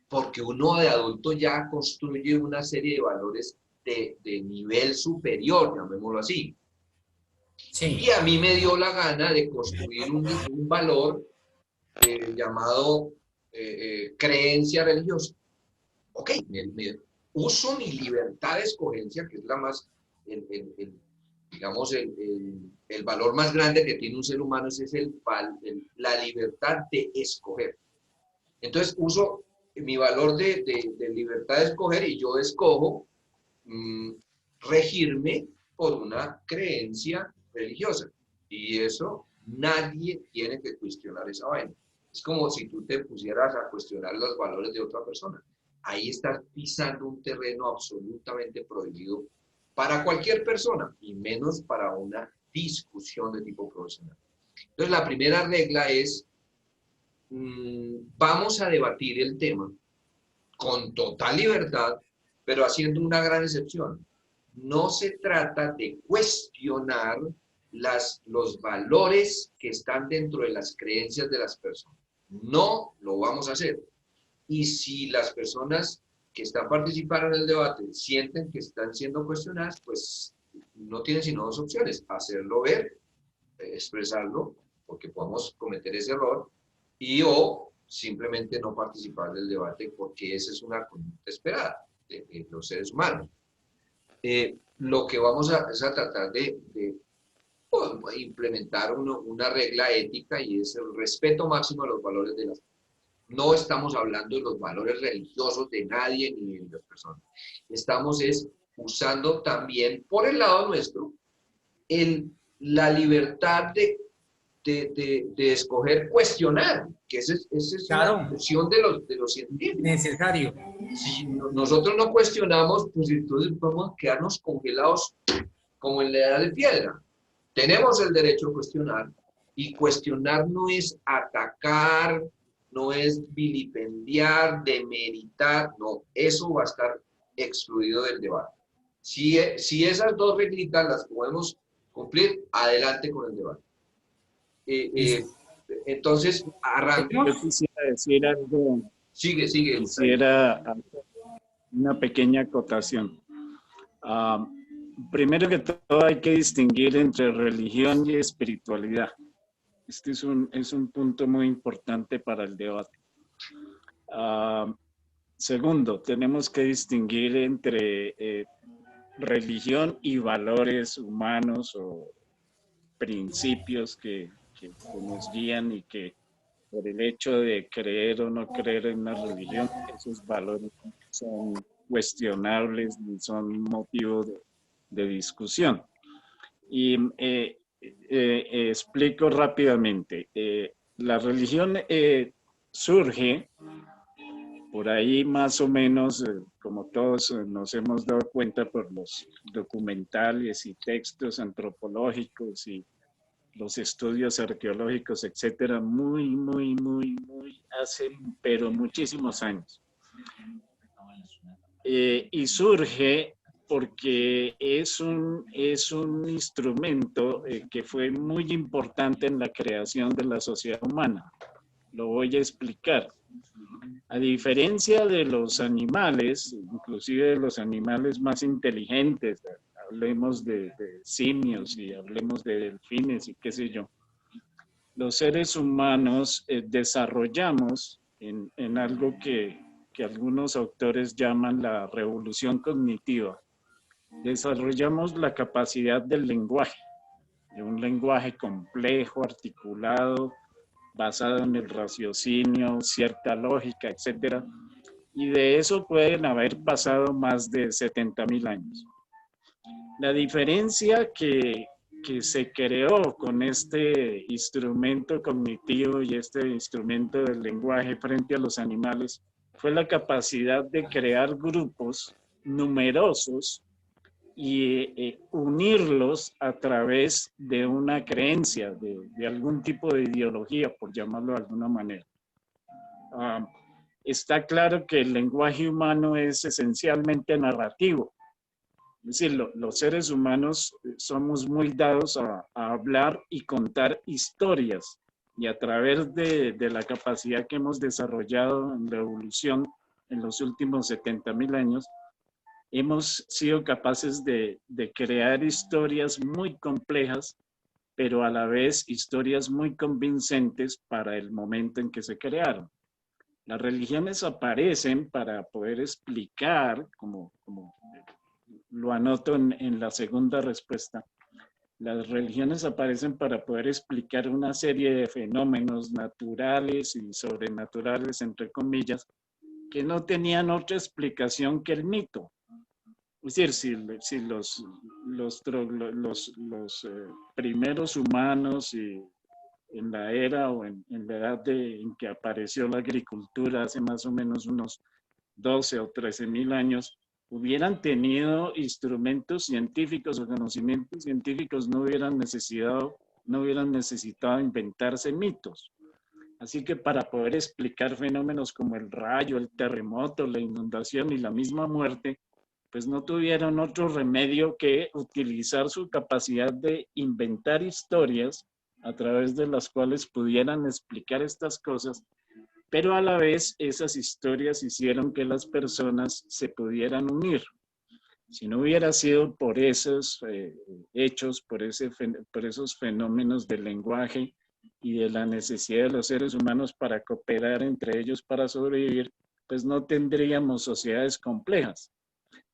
porque uno de adulto ya construye una serie de valores de nivel superior, llamémoslo así. Sí, Y a mí me dio la gana de construir un valor llamado creencia religiosa. Ok, uso mi libertad de escogencia, que es la más, digamos, el valor más grande que tiene un ser humano, ese es la libertad de escoger. Entonces uso mi valor de libertad de escoger y yo escojo regirme por una creencia religiosa. Y eso nadie tiene que cuestionar esa vaina. Es como si tú te pusieras a cuestionar los valores de otra persona. Ahí estás pisando un terreno absolutamente prohibido para cualquier persona y menos para una discusión de tipo profesional. Entonces, la primera regla es, vamos a debatir el tema con total libertad, pero haciendo una gran excepción. No se trata de cuestionar los valores que están dentro de las creencias de las personas. No lo vamos a hacer. Y si las personas que están participando en el debate sienten que están siendo cuestionadas, pues no tienen sino dos opciones: hacerlo ver, expresarlo, porque podemos cometer ese error, y o simplemente no participar del debate, porque esa es una conducta esperada de los seres humanos. Lo que vamos es a tratar de implementar una regla ética, y es el respeto máximo a los valores de las personas. No estamos hablando de los valores religiosos de nadie ni de las personas. Estamos usando también, por el lado nuestro, la libertad de escoger cuestionar, que esa es claro, una función de los científicos. necesario. Si nosotros no cuestionamos, pues entonces podemos quedarnos congelados como en la edad de piedra. Tenemos el derecho a cuestionar, y cuestionar no es atacar, no es vilipendiar, demeritar, no, eso va a estar excluido del debate. Si esas dos reglitas las podemos cumplir, adelante con el debate. Entonces, arranque. Yo quisiera decir algo, Sigue. quisiera hacer una pequeña acotación. Primero que todo hay que distinguir entre religión y espiritualidad. Este es un punto muy importante para el debate. Segundo, tenemos que distinguir entre religión y valores humanos o principios que nos guían, y que por el hecho de creer o no creer en una religión, esos valores son cuestionables ni son motivo de discusión. Y explico rápidamente. La religión surge por ahí más o menos, como todos nos hemos dado cuenta por los documentales y textos antropológicos y los estudios arqueológicos, etcétera, muy hace, pero muchísimos años. Y surge porque es un instrumento que fue muy importante en la creación de la sociedad humana. Lo voy a explicar. A diferencia de los animales, inclusive de los animales más inteligentes, hablemos de simios y hablemos de delfines y qué sé yo, los seres humanos desarrollamos en algo que algunos autores llaman la revolución cognitiva. Desarrollamos la capacidad del lenguaje, de un lenguaje complejo, articulado, basado en el raciocinio, cierta lógica, etcétera, y de eso pueden haber pasado más de 70.000 años. La diferencia que se creó con este instrumento cognitivo y este instrumento del lenguaje frente a los animales fue la capacidad de crear grupos numerosos y unirlos a través de una creencia, de algún tipo de ideología, por llamarlo de alguna manera. Está claro que el lenguaje humano es esencialmente narrativo. Es decir, los seres humanos somos muy dados a hablar y contar historias, y a través de la capacidad que hemos desarrollado en la evolución en los últimos 70.000 años, hemos sido capaces de crear historias muy complejas, pero a la vez historias muy convincentes para el momento en que se crearon. Las religiones aparecen para poder explicar, como lo anoto en la segunda respuesta, las religiones aparecen para poder explicar una serie de fenómenos naturales y sobrenaturales, entre comillas, que no tenían otra explicación que el mito. Es decir, si los primeros humanos y en la era o en la edad en que apareció la agricultura hace más o menos unos 12 o 13.000 años, hubieran tenido instrumentos científicos o conocimientos científicos, no hubieran necesitado inventarse mitos. Así que para poder explicar fenómenos como el rayo, el terremoto, la inundación y la misma muerte, pues no tuvieron otro remedio que utilizar su capacidad de inventar historias a través de las cuales pudieran explicar estas cosas, pero a la vez esas historias hicieron que las personas se pudieran unir. Si no hubiera sido por esos hechos, por esos fenómenos del lenguaje y de la necesidad de los seres humanos para cooperar entre ellos para sobrevivir, pues no tendríamos sociedades complejas.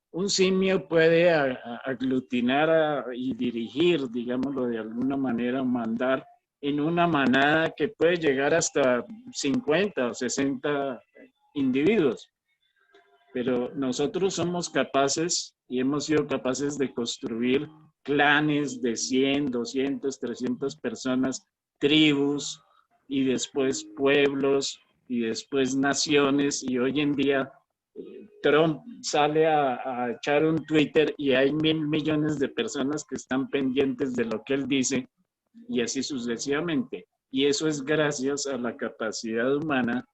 Un simio puede aglutinar y dirigir, digámoslo de alguna manera, mandar en una manada que puede llegar hasta 50 o 60 individuos. Pero nosotros somos capaces y hemos sido capaces de construir clanes de 100, 200, 300 personas, tribus, y después pueblos, y después naciones, y hoy en día Trump sale a echar un Twitter y hay 1.000 millones de personas que están pendientes de lo que él dice, y así sucesivamente. Y eso es gracias a la capacidad humana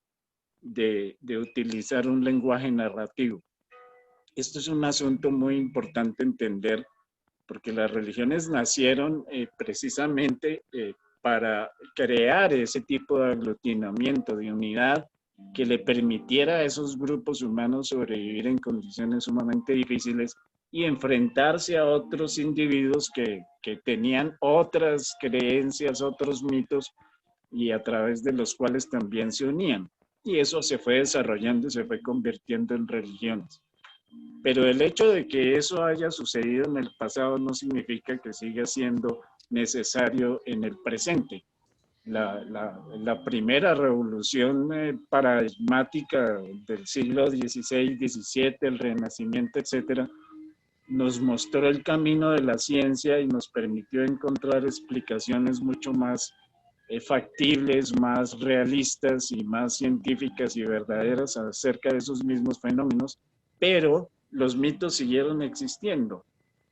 de utilizar un lenguaje narrativo. Esto es un asunto muy importante entender, porque las religiones nacieron precisamente para crear ese tipo de aglutinamiento, de unidad, que le permitiera a esos grupos humanos sobrevivir en condiciones sumamente difíciles y enfrentarse a otros individuos que tenían otras creencias, otros mitos, y a través de los cuales también se unían. Y eso se fue desarrollando y se fue convirtiendo en religiones. Pero el hecho de que eso haya sucedido en el pasado no significa que siga siendo necesario en el presente. La primera revolución paradigmática del siglo XVI, XVII, el Renacimiento, etcétera, nos mostró el camino de la ciencia y nos permitió encontrar explicaciones mucho más factibles, más realistas y más científicas y verdaderas acerca de esos mismos fenómenos, pero los mitos siguieron existiendo.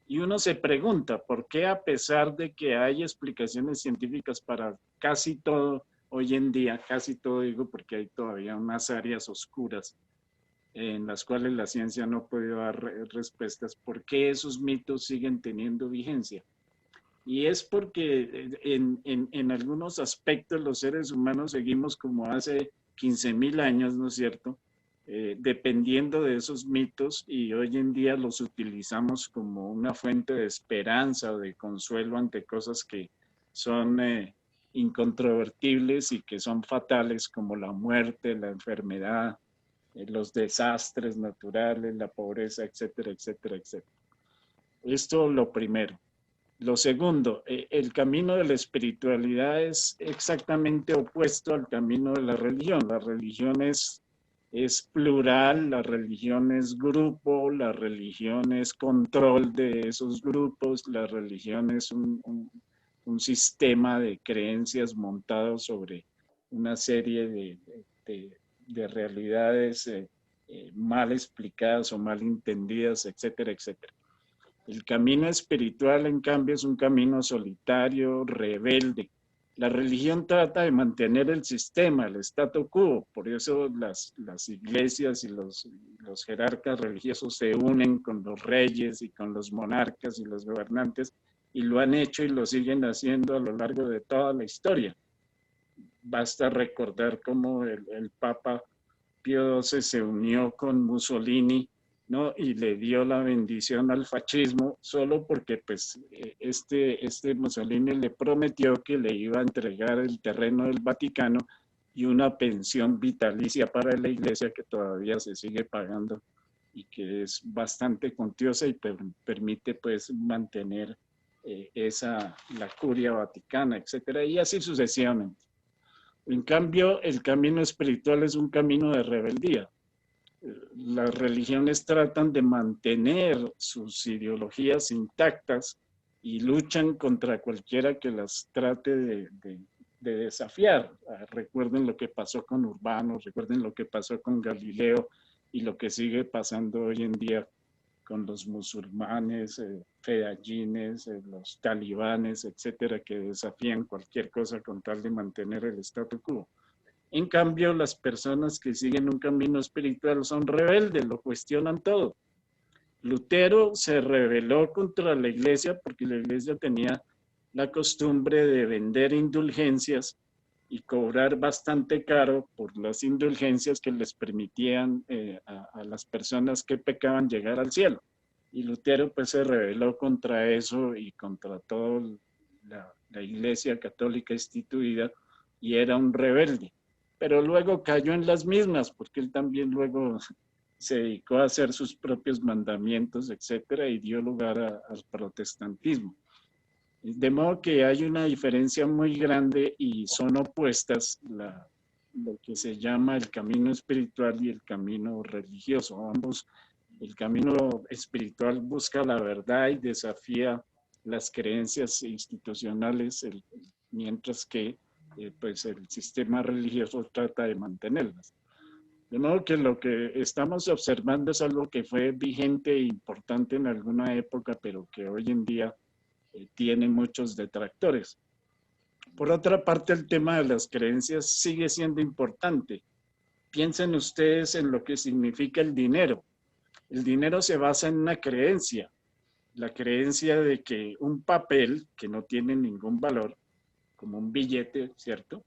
Y uno se pregunta, ¿por qué a pesar de que hay explicaciones científicas para casi todo hoy en día, casi todo digo porque hay todavía unas áreas oscuras en las cuales la ciencia no ha podido dar respuestas, ¿por qué esos mitos siguen teniendo vigencia? Y es porque en algunos aspectos los seres humanos seguimos como hace 15.000 años, ¿no es cierto?, dependiendo de esos mitos, y hoy en día los utilizamos como una fuente de esperanza o de consuelo ante cosas que son incontrovertibles y que son fatales, como la muerte, la enfermedad, los desastres naturales, la pobreza, etcétera, etcétera, etcétera. Esto lo primero. Lo segundo, el camino de la espiritualidad es exactamente opuesto al camino de la religión. La religión es es plural, la religión es grupo, la religión es control de esos grupos, la religión es un sistema de creencias montado sobre una serie de realidades mal explicadas o mal entendidas, etcétera, etcétera. El camino espiritual, en cambio, es un camino solitario, rebelde. La religión trata de mantener el sistema, el statu quo, por eso las iglesias y los jerarcas religiosos se unen con los reyes y con los monarcas y los gobernantes, y lo han hecho y lo siguen haciendo a lo largo de toda la historia. Basta recordar cómo el Papa Pío XII se unió con Mussolini, ¿no? Y le dio la bendición al fascismo solo porque pues este Mussolini le prometió que le iba a entregar el terreno del Vaticano y una pensión vitalicia para la iglesia que todavía se sigue pagando y que es bastante cuantiosa y permite pues mantener la curia vaticana, etcétera, y así sucesivamente. En cambio, el camino espiritual es un camino de rebeldía. Las religiones tratan de mantener sus ideologías intactas y luchan contra cualquiera que las trate de desafiar. Recuerden lo que pasó con Urbano, recuerden lo que pasó con Galileo y lo que sigue pasando hoy en día con los musulmanes, fedayines, los talibanes, etcétera, que desafían cualquier cosa con tal de mantener el statu quo. En cambio, las personas que siguen un camino espiritual son rebeldes, lo cuestionan todo. Lutero se rebeló contra la iglesia porque la iglesia tenía la costumbre de vender indulgencias y cobrar bastante caro por las indulgencias que les permitían a las personas que pecaban llegar al cielo. Y Lutero pues se rebeló contra eso y contra toda la iglesia católica instituida y era un rebelde. Pero luego cayó en las mismas porque él también luego se dedicó a hacer sus propios mandamientos, etcétera, y dio lugar al protestantismo. De modo que hay una diferencia muy grande y son opuestas lo que se llama el camino espiritual y el camino religioso. Ambos, el camino espiritual busca la verdad y desafía las creencias institucionales, mientras que pues el sistema religioso trata de mantenerlas. De modo que lo que estamos observando es algo que fue vigente e importante en alguna época, pero que hoy en día tiene muchos detractores. Por otra parte, el tema de las creencias sigue siendo importante. Piensen ustedes en lo que significa el dinero. El dinero se basa en una creencia, la creencia de que un papel que no tiene ningún valor, como un billete, ¿cierto?,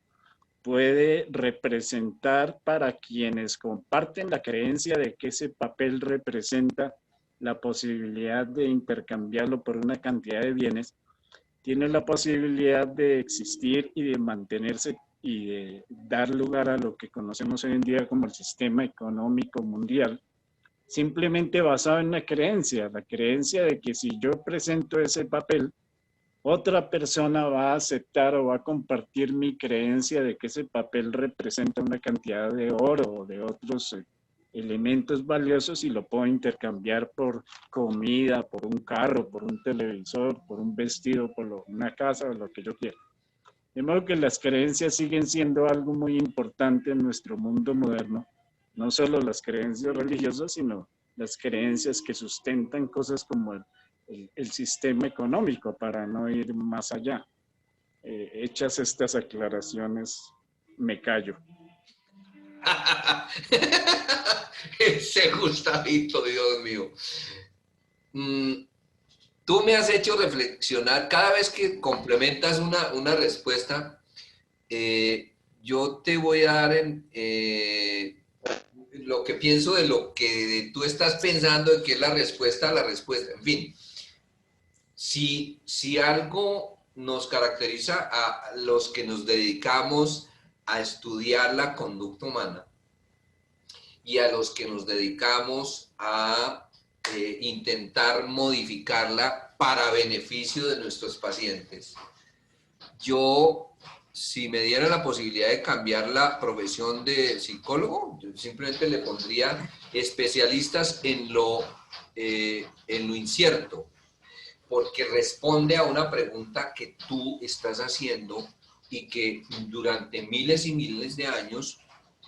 puede representar para quienes comparten la creencia de que ese papel representa la posibilidad de intercambiarlo por una cantidad de bienes, tiene la posibilidad de existir y de mantenerse y de dar lugar a lo que conocemos hoy en día como el sistema económico mundial, simplemente basado en una creencia, la creencia de que si yo presento ese papel, otra persona va a aceptar o va a compartir mi creencia de que ese papel representa una cantidad de oro o de otros elementos valiosos y lo puedo intercambiar por comida, por un carro, por un televisor, por un vestido, por una casa o lo que yo quiera. De modo que las creencias siguen siendo algo muy importante en nuestro mundo moderno, no solo las creencias religiosas, sino las creencias que sustentan cosas como el sistema económico, para no ir más allá. Hechas estas aclaraciones, me callo. Ese Gustavito, Dios mío. Tú me has hecho reflexionar cada vez que complementas una respuesta. Yo te voy a dar lo que pienso de lo que tú estás pensando, de que es la respuesta a la respuesta. En fin, si algo nos caracteriza a los que nos dedicamos a estudiar la conducta humana y a los que nos dedicamos a intentar modificarla para beneficio de nuestros pacientes, yo si me diera la posibilidad de cambiar la profesión de psicólogo, yo simplemente le pondría especialistas en lo incierto, porque responde a una pregunta que tú estás haciendo y que durante miles y miles de años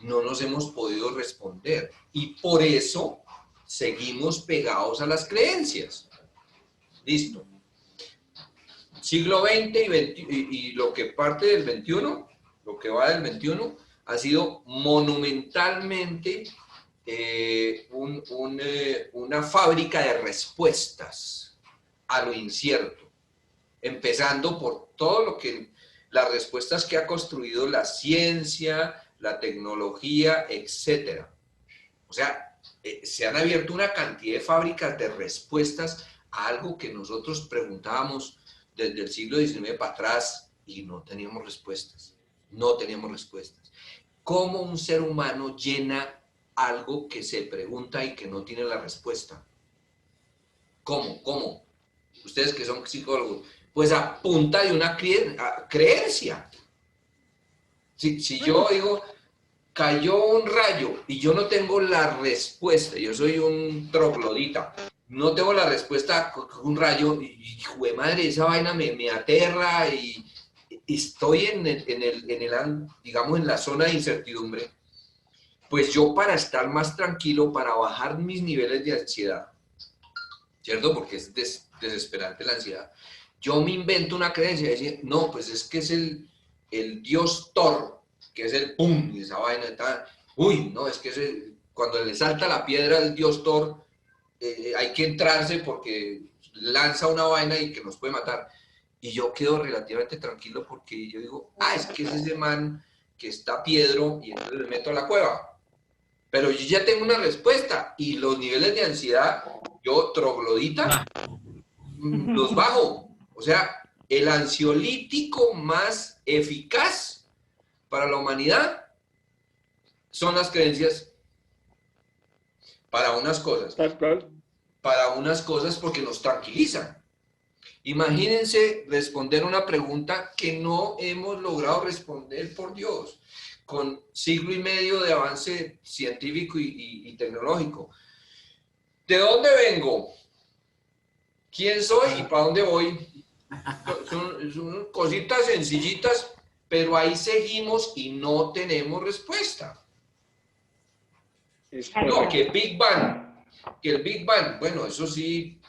no nos hemos podido responder. Y por eso seguimos pegados a las creencias. Listo. Siglo XX y lo que parte del XXI, lo que va del XXI, ha sido monumentalmente una fábrica de respuestas a lo incierto, empezando por todo lo que, las respuestas que ha construido la ciencia, la tecnología, etcétera. O sea, se han abierto una cantidad de fábricas de respuestas a algo que nosotros preguntábamos desde el siglo XIX para atrás y no teníamos respuestas. No teníamos respuestas. ¿Cómo un ser humano llena algo que se pregunta y que no tiene la respuesta? ¿Cómo? ¿Cómo? Ustedes que son psicólogos, pues a punta de una creencia. Si yo digo, cayó un rayo y yo no tengo la respuesta, yo soy un troglodita, no tengo la respuesta con un rayo, y jue madre, esa vaina me aterra y estoy digamos, en la zona de incertidumbre, pues yo para estar más tranquilo, para bajar mis niveles de ansiedad, ¿cierto? Porque es desesperante la ansiedad. Yo me invento una creencia, decir, no, pues es que es el dios Thor, que es el pum, y esa vaina está, uy, no, es que cuando le salta la piedra al dios Thor, hay que entrarse porque lanza una vaina y que nos puede matar. Y yo quedo relativamente tranquilo porque yo digo, es que es ese man que está Piedro y entonces le meto a la cueva. Pero yo ya tengo una respuesta y los niveles de ansiedad, yo troglodita, los bajo. O sea, el ansiolítico más eficaz para la humanidad son las creencias para unas cosas. Para unas cosas porque nos tranquilizan. Imagínense responder una pregunta que no hemos logrado responder, por Dios, con siglo y medio de avance científico y tecnológico. ¿De dónde vengo? ¿Quién soy y para dónde voy? Son cositas sencillitas, pero ahí seguimos y no tenemos respuesta. No, que el Big Bang, bueno, eso sí,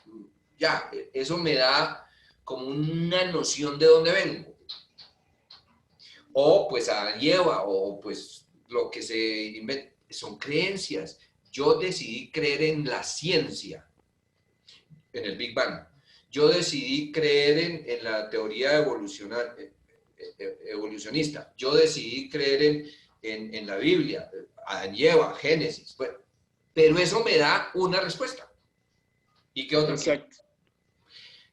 ya, eso me da como una noción de dónde vengo. O pues a Eva, o pues lo que se inventa, son creencias. Yo decidí creer en la ciencia, en el Big Bang. Yo decidí creer en la teoría evolucionista. Yo decidí creer en la Biblia, Adán y Eva, Génesis. Bueno, pero eso me da una respuesta. ¿Y qué otra? Exacto.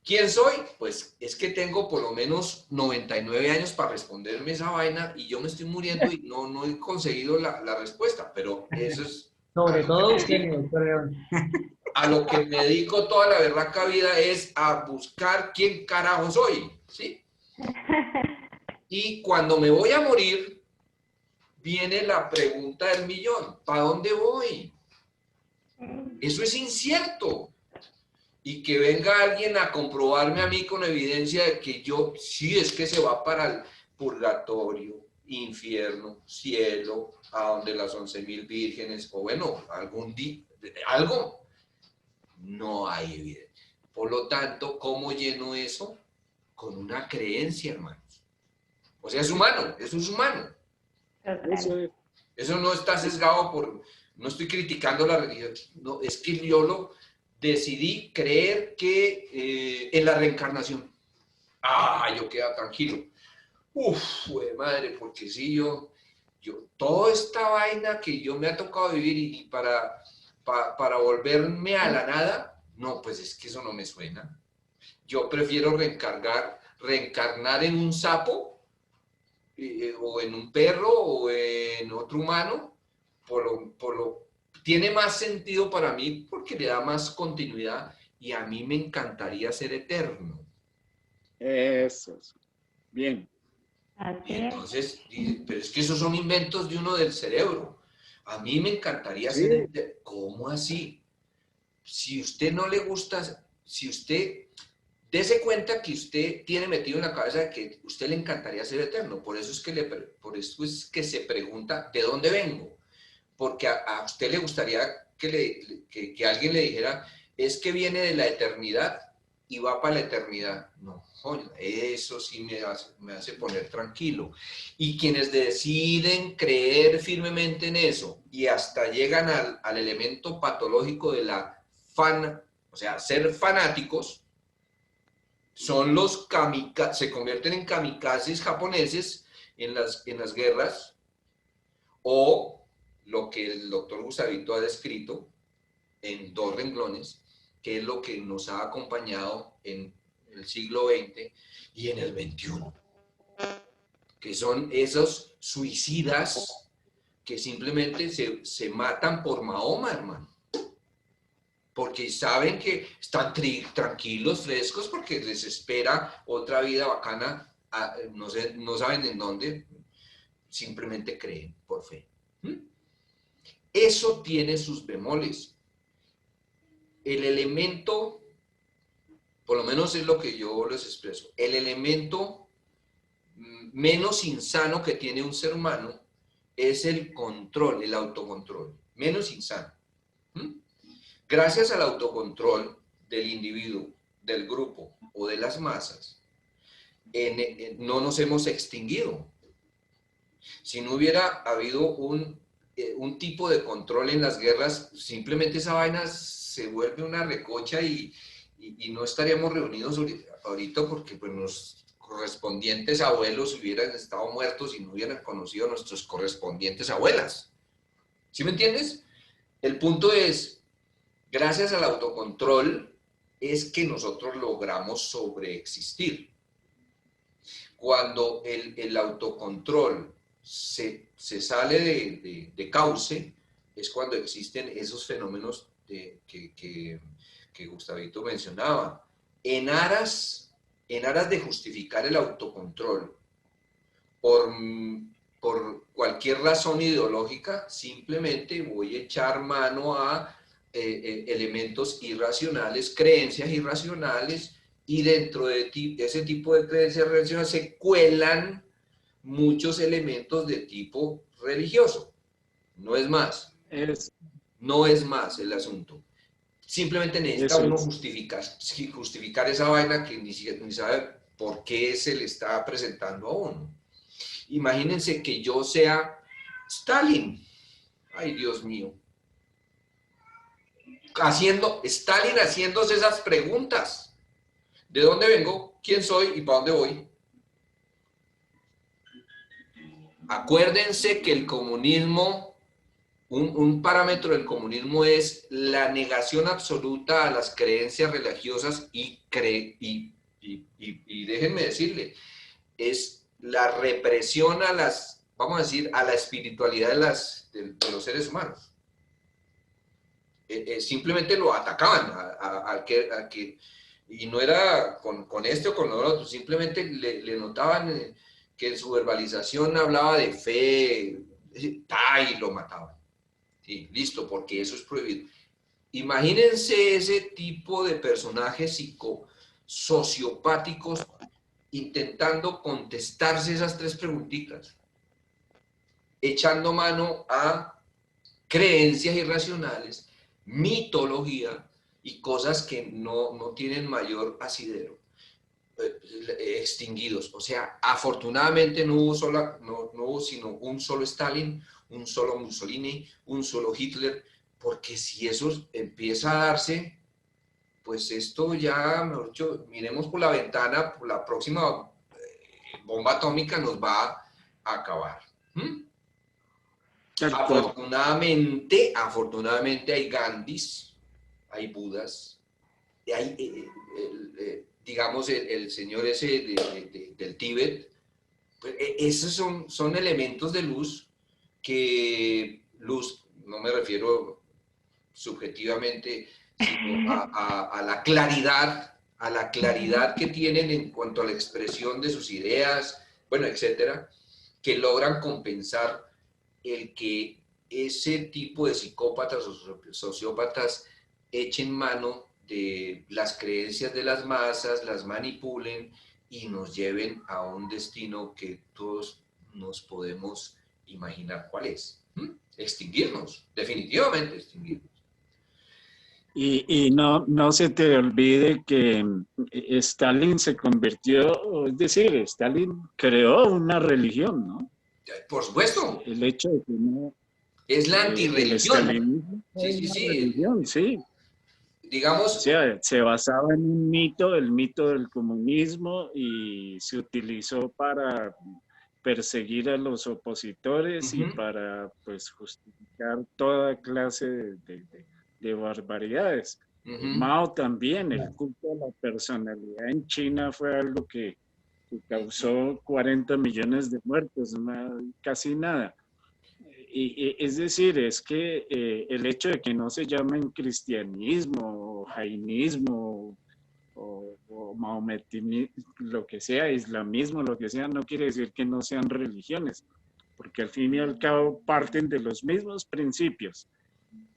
¿Quién soy? Pues es que tengo por lo menos 99 años para responderme esa vaina y yo me estoy muriendo y no he conseguido la respuesta, pero eso es... Sobre todo usted, doctor León. A lo que me dedico toda la berraca vida es a buscar quién carajo soy, ¿sí? Y cuando me voy a morir, viene la pregunta del millón, ¿para dónde voy? Eso es incierto. Y que venga alguien a comprobarme a mí con evidencia de que yo, sí, es que se va para el purgatorio, infierno, cielo, a donde las 11.000 vírgenes, o bueno, algún día, algo, no hay evidencia. Por lo tanto, ¿cómo lleno eso? Con una creencia, hermanos. O sea, es humano, eso es humano. Eso no está sesgado no estoy criticando la religión, no, es que yo decidí creer que en la reencarnación. Yo quedo tranquilo. Madre, porque sí, yo, toda esta vaina que yo me ha tocado vivir y para volverme a la nada, no, pues es que eso no me suena. Yo prefiero reencarnar en un sapo, o en un perro, o en otro humano, tiene más sentido para mí porque le da más continuidad y a mí me encantaría ser eterno. Eso. Bien. Así Y es. entonces, pero es que esos son inventos de uno del cerebro. A mí me encantaría Sí. hacer, ¿cómo así? Si usted no le gusta, si usted, dese cuenta que usted tiene metido en la cabeza que usted le encantaría ser eterno. Por eso es que, por eso es que se pregunta, ¿de dónde vengo? Porque a usted le gustaría que alguien le dijera, es que viene de la eternidad y va para la eternidad. No, joder, eso sí me hace poner tranquilo. Y quienes deciden creer firmemente en eso y hasta llegan al elemento patológico de la o sea, ser fanáticos, son los se convierten en kamikazes japoneses en las guerras, o lo que el doctor Gustavito ha descrito en 2 renglones, que es lo que nos ha acompañado en el siglo XX y en el XXI, que son esos suicidas que simplemente se matan por Mahoma, hermano, porque saben que están tranquilos, frescos, porque les espera otra vida bacana, no saben en dónde, simplemente creen por fe. Eso tiene sus bemoles. El elemento, por lo menos es lo que yo les expreso, el elemento menos insano que tiene un ser humano es el control, el autocontrol, menos insano. Gracias al autocontrol del individuo, del grupo o de las masas, no nos hemos extinguido. Si no hubiera habido un tipo de control en las guerras, simplemente esa vaina se vuelve una recocha y no estaríamos reunidos ahorita porque pues, los correspondientes abuelos hubieran estado muertos y no hubieran conocido a nuestros correspondientes abuelas. ¿Sí me entiendes? El punto es, gracias al autocontrol es que nosotros logramos sobreexistir. Cuando el autocontrol se sale de cauce, es cuando existen esos fenómenos que Gustavito mencionaba. En aras de justificar el autocontrol por cualquier razón ideológica, simplemente voy a echar mano a elementos irracionales, creencias irracionales, y dentro de ese tipo de creencias irracionales se cuelan muchos elementos de tipo religioso. No es más. No es más el asunto. Simplemente necesita uno justificar esa vaina que ni sabe por qué se le está presentando a uno. Imagínense que yo sea Stalin. Ay, Dios mío. Stalin haciéndose esas preguntas. ¿De dónde vengo? ¿Quién soy? ¿Y para dónde voy? Acuérdense que el comunismo, un parámetro del comunismo es la negación absoluta a las creencias religiosas y déjenme decirle, es la represión a las, vamos a decir, a la espiritualidad de los seres humanos. Simplemente lo atacaban y no era con este o con lo otro, simplemente le notaban que en su verbalización hablaba de fe, y lo mataban. Sí, listo, porque eso es prohibido. Imagínense ese tipo de personajes sociopáticos intentando contestarse esas 3 preguntitas, echando mano a creencias irracionales, mitología y cosas que no tienen mayor asidero, extinguidos. O sea, afortunadamente no hubo sino un solo Stalin, un solo Mussolini, un solo Hitler, porque si eso empieza a darse, pues esto ya, mejor dicho, miremos por la ventana, por la próxima bomba atómica nos va a acabar. Afortunadamente hay Gandhis, hay Budas, hay, digamos, el señor ese del Tíbet. Pues, esos son elementos de luz no me refiero subjetivamente, sino a la claridad que tienen en cuanto a la expresión de sus ideas. bueno, etcétera, que logran compensar el que ese tipo de psicópatas o sociópatas echen mano de las creencias de las masas, las manipulen y nos lleven a un destino que todos nos podemos imaginar cuál es. Extinguirnos, definitivamente extinguirnos. Y no se te olvide que Stalin se convirtió, es decir, Stalin creó una religión, ¿no? Por supuesto. El hecho de que no... Es la el antirreligión. estalinismo Sí, es sí, una sí. religión, sí. O Digamos, sea, se basaba en un mito, el mito del comunismo, y se utilizó para perseguir a los opositores y para, pues, justificar toda clase de barbaridades. Mao también, el culto a la personalidad en China fue algo que causó 40 millones de muertos, casi nada. Es decir, es que el hecho de que no se llamen cristianismo o jainismo o maometinismo, lo que sea, islamismo, lo que sea, no quiere decir que no sean religiones, porque al fin y al cabo parten de los mismos principios.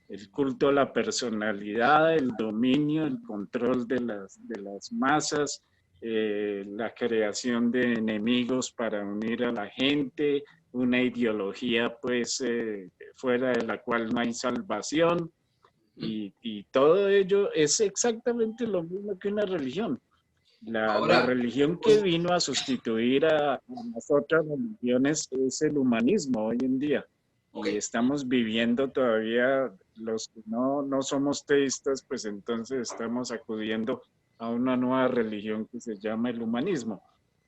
El culto a la personalidad, el dominio, el control de las masas, la creación de enemigos para unir a la gente, una ideología pues fuera de la cual no hay salvación, y todo ello es exactamente lo mismo que una religión. La religión que vino a sustituir a las otras religiones es el humanismo hoy en día. Y estamos viviendo todavía, los que no somos teístas, pues entonces estamos acudiendo a una nueva religión que se llama el humanismo.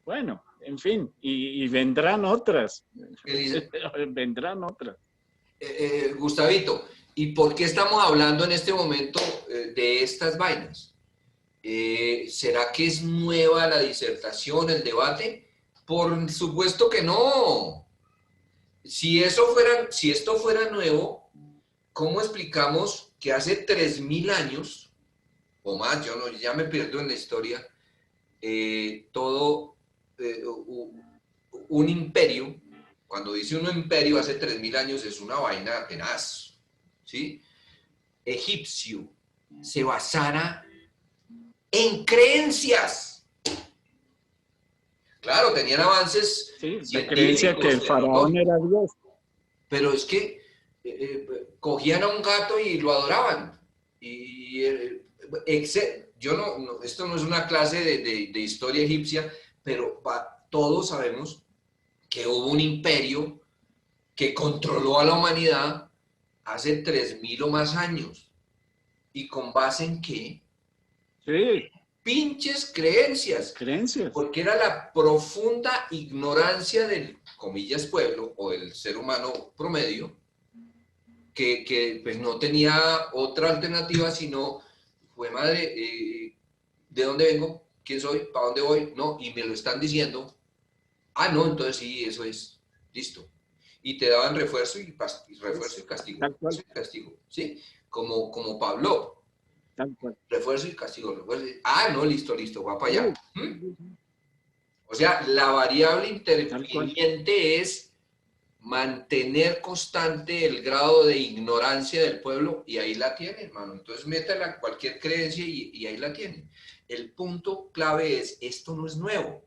Bueno, en fin, y vendrán otras. Vendrán otras. Gustavito, ¿y por qué estamos hablando en este momento de estas vainas? ¿Será que es nueva la disertación, el debate? Por supuesto que no. Si esto fuera nuevo, ¿cómo explicamos que hace 3.000 años, o más, yo no, ya me pierdo en la historia, un imperio, cuando dice un imperio hace 3.000 años es una vaina tenaz, ¿sí? Egipcio, se basara en creencias. Claro, tenían avances científicos. La creencia que el faraón era Dios. Pero es que cogían a un gato y lo adoraban. Esto no es una clase de historia egipcia, pero todos sabemos que hubo un imperio que controló a la humanidad hace 3.000 o más años. ¿Y con base en qué? Sí. Pinches creencias. Porque era la profunda ignorancia del, comillas, pueblo o del ser humano promedio, que pues no tenía otra alternativa sino, fue madre, ¿de dónde vengo? ¿Quién soy? ¿Para dónde voy? No, y me lo están diciendo. Ah, no, entonces sí, eso es. Listo. Y te daban refuerzo y castigo. Refuerzo y castigo, ¿sí? Como Pablo. Refuerzo y castigo, refuerzo. Ah, no, listo, va para allá. O sea, la variable interviniente es mantener constante el grado de ignorancia del pueblo, y ahí la tienen, hermano. Entonces métala cualquier creencia y ahí la tienen. El punto clave es, esto no es nuevo.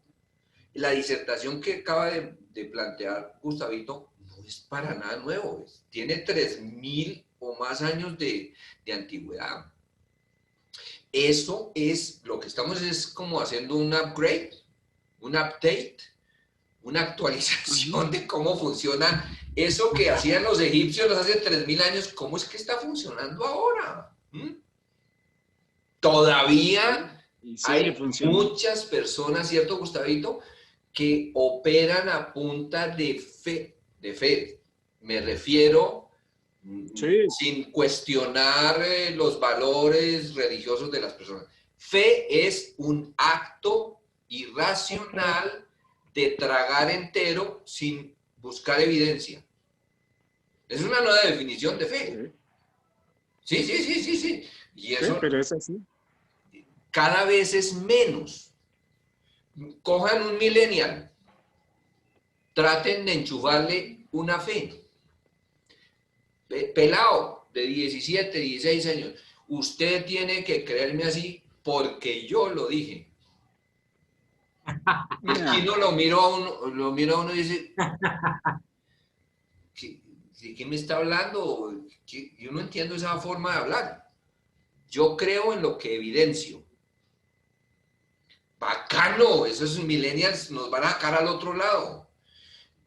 La disertación que acaba de plantear Gustavito no es para nada nuevo. Tiene 3.000 o más años de antigüedad. Eso es, lo que estamos es como haciendo un upgrade, un update, una actualización de cómo funciona eso que hacían los egipcios hace 3.000 años. ¿Cómo es que está funcionando ahora? Todavía hay muchas personas, ¿cierto, Gustavito?, que operan a punta de fe. Me refiero sin cuestionar los valores religiosos de las personas. Fe es un acto irracional de tragar entero sin buscar evidencia. Es una nueva definición de fe. Sí. Y eso, pero es así. Cada vez es menos. Cojan un millennial. traten de enchufarle una fe. Pelado de 17, 16 años, usted tiene que creerme así porque yo lo dije. Y aquí no lo miro a uno y dice, ¿de qué me está hablando? Yo no entiendo esa forma de hablar. Yo creo en lo que evidencio. Bacano, esos millennials nos van a sacar al otro lado.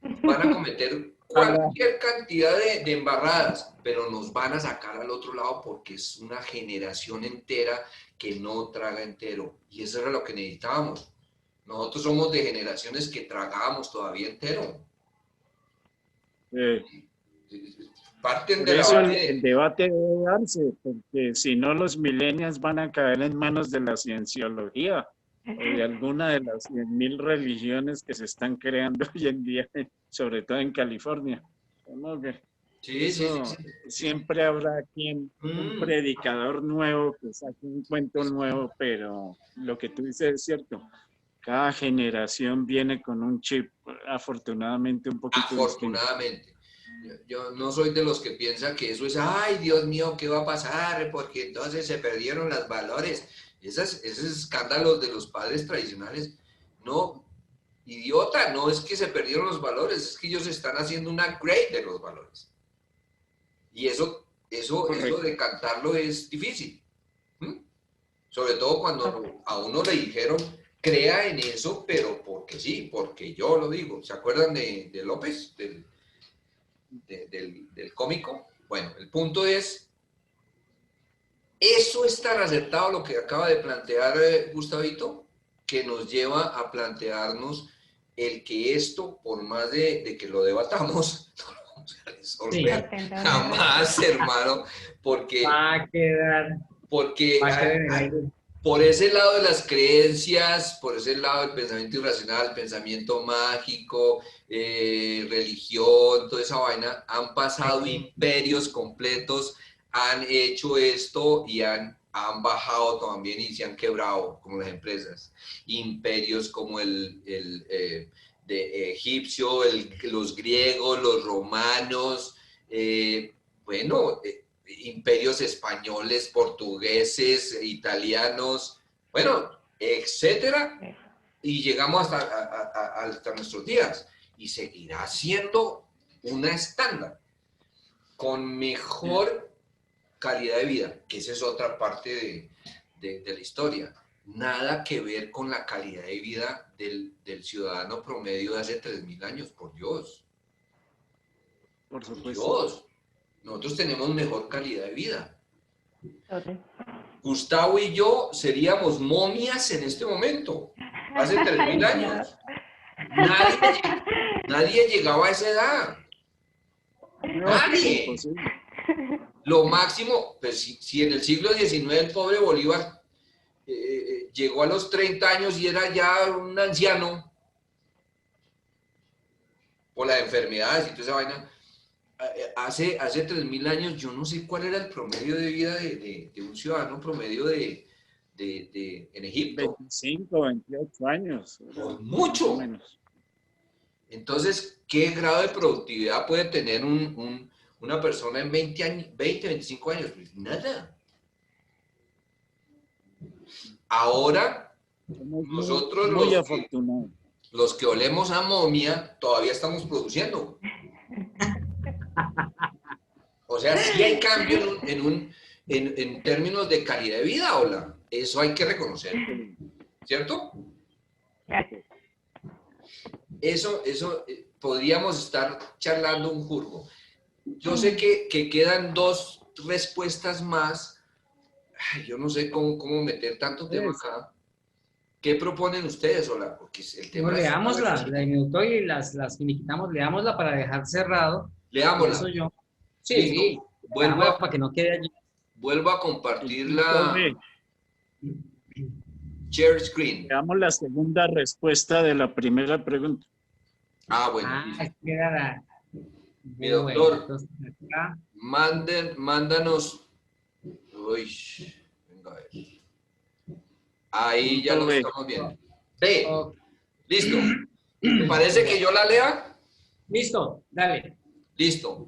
Van a cometer cualquier cantidad de embarradas, pero nos van a sacar al otro lado porque es una generación entera que no traga entero. Y eso era lo que necesitábamos. Nosotros somos de generaciones que tragábamos todavía entero. Parten Por de la eso base. el debate debe darse, porque si no los millennials van a caer en manos de la cienciología o de alguna de las 100.000 religiones que se están creando hoy en día, sobre todo en California. ¿Cómo que? Sí, sí, sí. Siempre habrá quien, un predicador nuevo que saque un cuento nuevo, pero lo que tú dices es cierto. Cada generación viene con un chip, afortunadamente, un poquito afortunadamente. Distinto. Yo no soy de los que piensan que eso es, ay, Dios mío, ¿qué va a pasar? Porque entonces se perdieron los valores. Esos escándalos de los padres tradicionales, no, idiota, no es que se perdieron los valores, es que ellos están haciendo un upgrade de los valores. Y eso de cantarlo es difícil. Sobre todo cuando a uno le dijeron, crea en eso, pero porque sí, porque yo lo digo. ¿Se acuerdan de López, del cómico? Bueno, el punto es, eso es tan acertado lo que acaba de plantear Gustavito, que nos lleva a plantearnos el que esto, por más de que lo debatamos, no lo vamos a resolver jamás, hermano, porque va a quedar por ese lado de las creencias, por ese lado del pensamiento irracional, pensamiento mágico, religión, toda esa vaina, han pasado imperios completos, han hecho esto y han bajado también y se han quebrado, como las empresas. Imperios como el de egipcio, los griegos, los romanos, imperios españoles, portugueses, italianos, bueno, etcétera, y llegamos hasta nuestros días, y seguirá siendo una estándar, con mejor calidad de vida, que esa es otra parte de la historia. Nada que ver con la calidad de vida del ciudadano promedio de hace 3.000 años, por Dios. Por supuesto. Por Dios. Nosotros tenemos mejor calidad de vida. Okay. Gustavo y yo seríamos momias en este momento, hace 3.000 años. Nadie llegaba a esa edad. Nadie. Lo máximo, pues si en el siglo XIX el pobre Bolívar llegó a los 30 años y era ya un anciano por las enfermedades y toda esa vaina. Hace 3.000 años, yo no sé cuál era el promedio de vida de un ciudadano promedio en Egipto. 25, 28 años. Por mucho. Menos. Entonces, ¿qué grado de productividad puede tener una persona en 20, 25 años? Pues nada. Ahora, nosotros los que olemos a momia, todavía estamos produciendo. O sea, sí hay cambio en términos de calidad de vida, Ola. Eso hay que reconocer. ¿Cierto? Eso podríamos estar charlando un jurgo. Yo sé que quedan 2 respuestas más. Ay, yo no sé cómo meter tanto tema acá. ¿Qué proponen ustedes, Ola? Porque el tema leámosla, la minuto y las finiquitamos, leámosla para dejar cerrado. Leámosla. Eso yo. Sí, para que no quede allí. Vuelvo a compartir la share screen. Veamos la segunda respuesta de la primera pregunta. Bueno. Queda mi doctor, mándanos. Uy, venga a ver. Ahí ya lo estamos viendo. B. Listo. ¿Te parece que yo la lea? Listo, dale. Listo.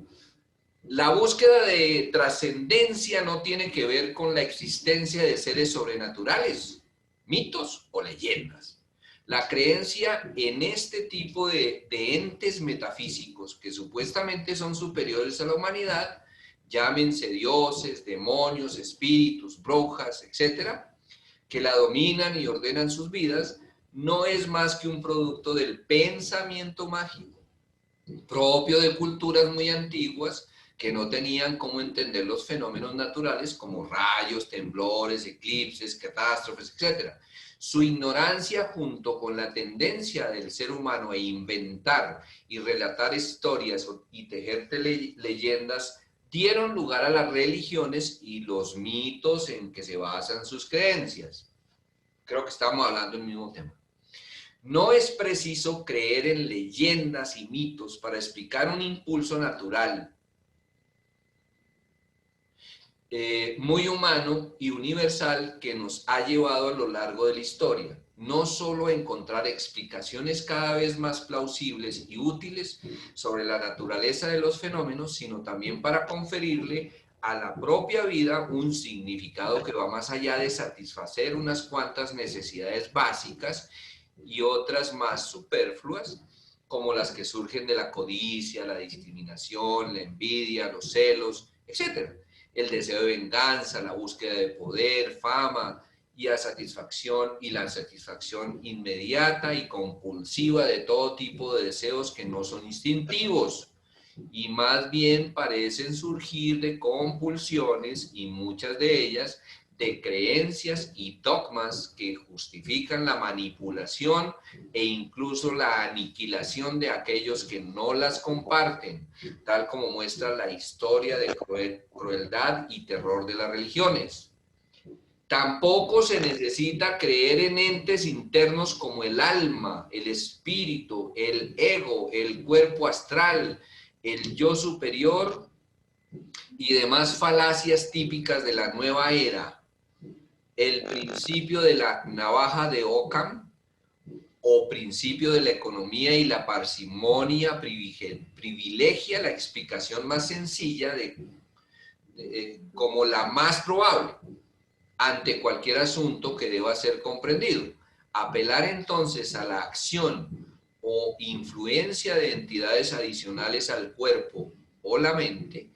La búsqueda de trascendencia no tiene que ver con la existencia de seres sobrenaturales, mitos o leyendas. La creencia en este tipo de entes metafísicos que supuestamente son superiores a la humanidad, llámense dioses, demonios, espíritus, brujas, etcétera, que la dominan y ordenan sus vidas, no es más que un producto del pensamiento mágico, propio de culturas muy antiguas que no tenían cómo entender los fenómenos naturales como rayos, temblores, eclipses, catástrofes, etc. Su ignorancia junto con la tendencia del ser humano a inventar y relatar historias y tejer leyendas dieron lugar a las religiones y los mitos en que se basan sus creencias. Creo que estamos hablando del mismo tema. No es preciso creer en leyendas y mitos para explicar un impulso natural, muy humano y universal que nos ha llevado a lo largo de la historia. No solo a encontrar explicaciones cada vez más plausibles y útiles sobre la naturaleza de los fenómenos, sino también para conferirle a la propia vida un significado que va más allá de satisfacer unas cuantas necesidades básicas y otras más superfluas, como las que surgen de la codicia, la discriminación, la envidia, los celos, etc. El deseo de venganza, la búsqueda de poder, fama y la satisfacción inmediata y compulsiva de todo tipo de deseos que no son instintivos y más bien parecen surgir de compulsiones, y muchas de ellas de creencias y dogmas que justifican la manipulación e incluso la aniquilación de aquellos que no las comparten, tal como muestra la historia de crueldad y terror de las religiones. Tampoco se necesita creer en entes internos como el alma, el espíritu, el ego, el cuerpo astral, el yo superior y demás falacias típicas de la nueva era. El principio de la navaja de Occam o principio de la economía y la parsimonia privilegia la explicación más sencilla como la más probable ante cualquier asunto que deba ser comprendido. Apelar entonces a la acción o influencia de entidades adicionales al cuerpo o la mente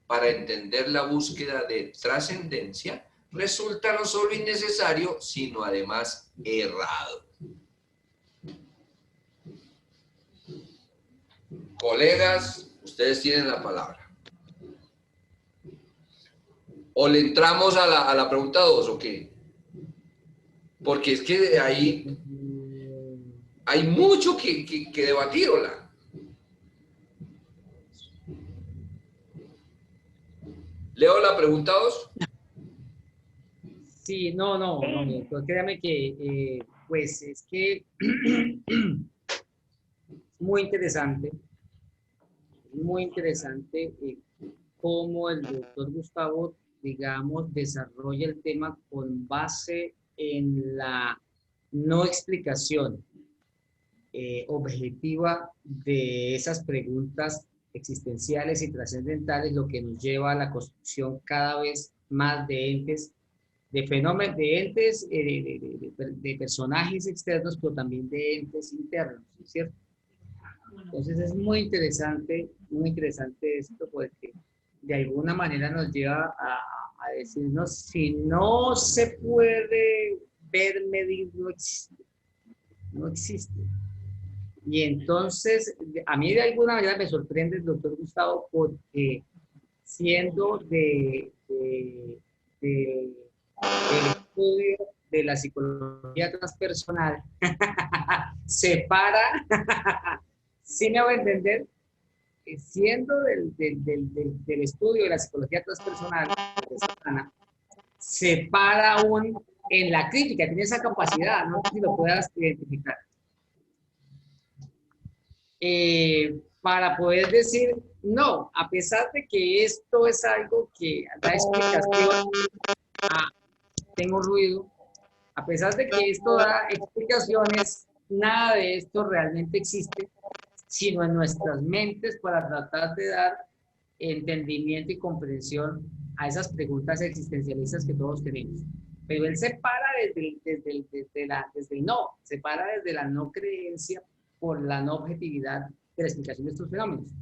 para entender la búsqueda de trascendencia resulta no solo innecesario, sino además errado. Colegas, ustedes tienen la palabra. ¿O le entramos a la pregunta 2 o qué? Porque es que ahí hay mucho que debatir, hola. ¿Leo la pregunta 2? Sí, no, doctor, créame que, pues es que muy interesante cómo el doctor Gustavo, digamos, desarrolla el tema con base en la no explicación objetiva de esas preguntas existenciales y trascendentales, lo que nos lleva a la construcción cada vez más de entes, de fenómenos, de entes, de personajes externos, pero también de entes internos, ¿cierto? Entonces es muy interesante esto, porque de alguna manera nos lleva a decirnos, si no se puede ver, medir, no existe. No existe. Y entonces, a mí de alguna manera me sorprende el doctor Gustavo, porque siendo del estudio de la psicología transpersonal, separa, ¿sí me hago entender? Siendo del estudio de la psicología transpersonal, separa aún en la crítica, tiene esa capacidad, no sé si lo puedas identificar. Para poder decir, no, a pesar de que esto es algo que da explicación, tengo ruido, a pesar de que esto da explicaciones, nada de esto realmente existe, sino en nuestras mentes para tratar de dar entendimiento y comprensión a esas preguntas existencialistas que todos tenemos. Pero él se para desde el no, se para desde la no creencia por la no objetividad de la explicación de estos fenómenos.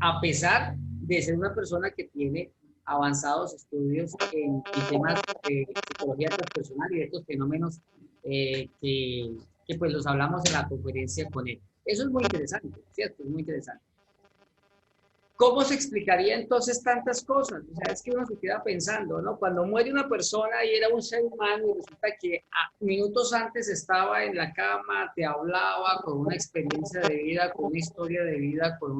A pesar de ser una persona que tiene avanzados estudios en temas de psicología transpersonal y de estos fenómenos que pues los hablamos en la conferencia con él. Eso es muy interesante, ¿cierto? Es muy interesante. ¿Cómo se explicaría entonces tantas cosas? O sea, es que uno se queda pensando, ¿no? Cuando muere una persona y era un ser humano y resulta que minutos antes estaba en la cama, te hablaba con una experiencia de vida, con una historia de vida, con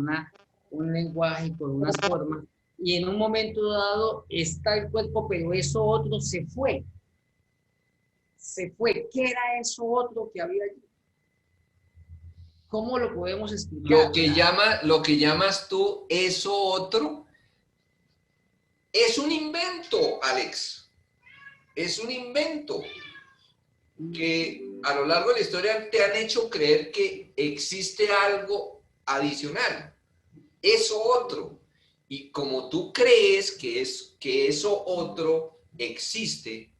un lenguaje, con unas formas, y en un momento dado está el cuerpo, pero eso otro se fue. Se fue. ¿Qué era eso otro que había allí? ¿Cómo lo podemos explicar? Lo que llamas tú, eso otro, es un invento, Alex. Es un invento que a lo largo de la historia te han hecho creer que existe algo adicional. Eso otro. Y como tú crees que eso otro existe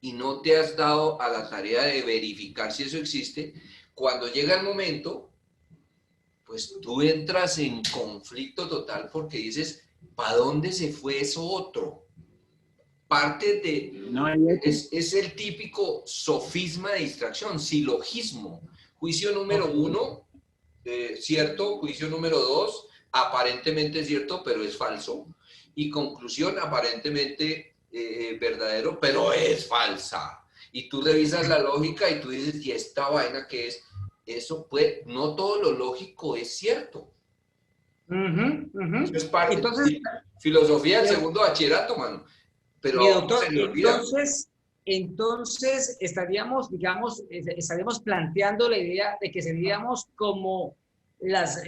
y no te has dado a la tarea de verificar si eso existe, cuando llega el momento, pues tú entras en conflicto total porque dices, ¿para dónde se fue eso otro? Parte de... No, es el típico sofisma de distracción, silogismo. Juicio número 1, cierto. Juicio número 2, aparentemente cierto, pero es falso. Y conclusión, aparentemente verdadero, pero es falsa. Y tú revisas la lógica y tú dices, ¿y esta vaina qué es? Eso pues, no todo lo lógico es cierto. Eso es parte de filosofía del segundo bachillerato, mano. Pero mi doctor, se me olvida. Entonces estaríamos, digamos, estaríamos planteando la idea de que seríamos como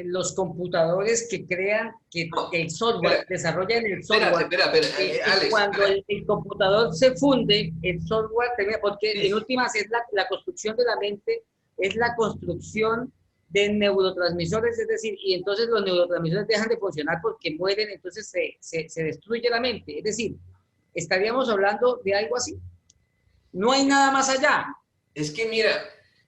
los computadores que crean, que el software, desarrollan el software. Espera, Alex. Cuando el computador se funde, el software termina, porque en últimas es la construcción de la mente, es la construcción de neurotransmisores, es decir, y entonces los neurotransmisores dejan de funcionar porque mueren, entonces se destruye la mente. Es decir, estaríamos hablando de algo así. No hay nada más allá. Es que mira,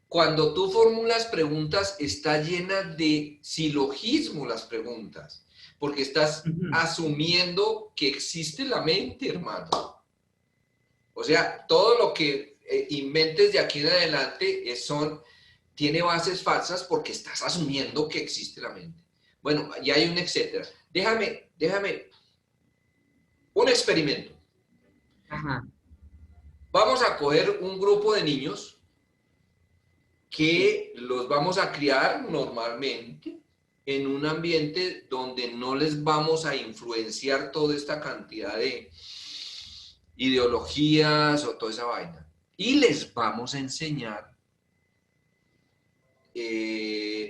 cuando tú formulas preguntas, está llena de silogismo las preguntas, porque estás asumiendo que existe la mente, hermano. O sea, todo lo que inventes de aquí en adelante tiene bases falsas porque estás asumiendo que existe la mente. Bueno, ya hay un etcétera. Déjame un experimento. Ajá. Vamos a coger un grupo de niños que los vamos a criar normalmente en un ambiente donde no les vamos a influenciar toda esta cantidad de ideologías o toda esa vaina. Y les vamos a enseñar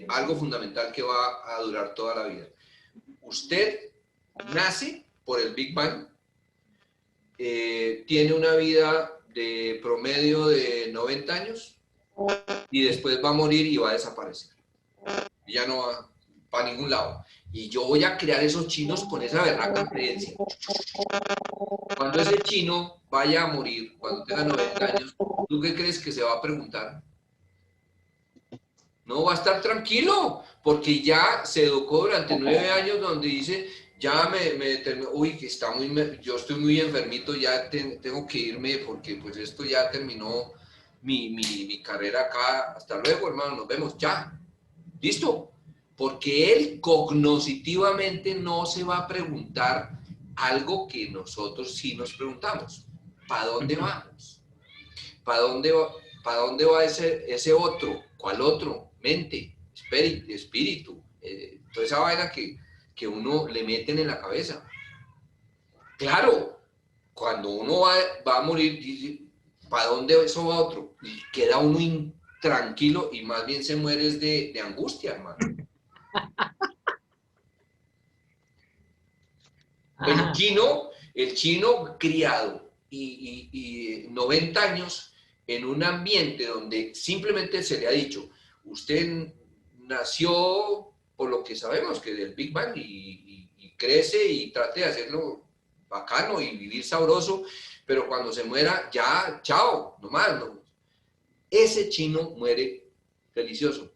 algo fundamental que va a durar toda la vida. Usted nace por el Big Bang, tiene una vida de promedio de 90 años y después va a morir y va a desaparecer. Y ya no va para ningún lado. Y yo voy a crear esos chinos con esa berraca creencia. Cuando ese chino vaya a morir, cuando tenga 90 años, ¿tú qué crees que se va a preguntar? No va a estar tranquilo, porque ya se educó durante 9 años donde dice, ya uy, que está yo estoy muy enfermito, ya tengo que irme porque pues esto ya terminó mi carrera acá. Hasta luego, hermano, nos vemos, ya. ¿Listo? Porque él cognitivamente no se va a preguntar algo que nosotros sí nos preguntamos. ¿Para dónde vamos? ¿Para dónde va ese otro? ¿Cuál otro? Mente, espíritu, toda esa vaina que uno le meten en la cabeza. Claro, cuando uno va a morir, dice, ¿para dónde eso va otro? Y queda uno intranquilo y más bien se muere de angustia, hermano. El chino criado y 90 años en un ambiente donde simplemente se le ha dicho, usted nació por lo que sabemos, que del Big Bang, y crece y trate de hacerlo bacano y vivir sabroso, pero cuando se muera, ya, chao, nomás, no. Ese chino muere delicioso.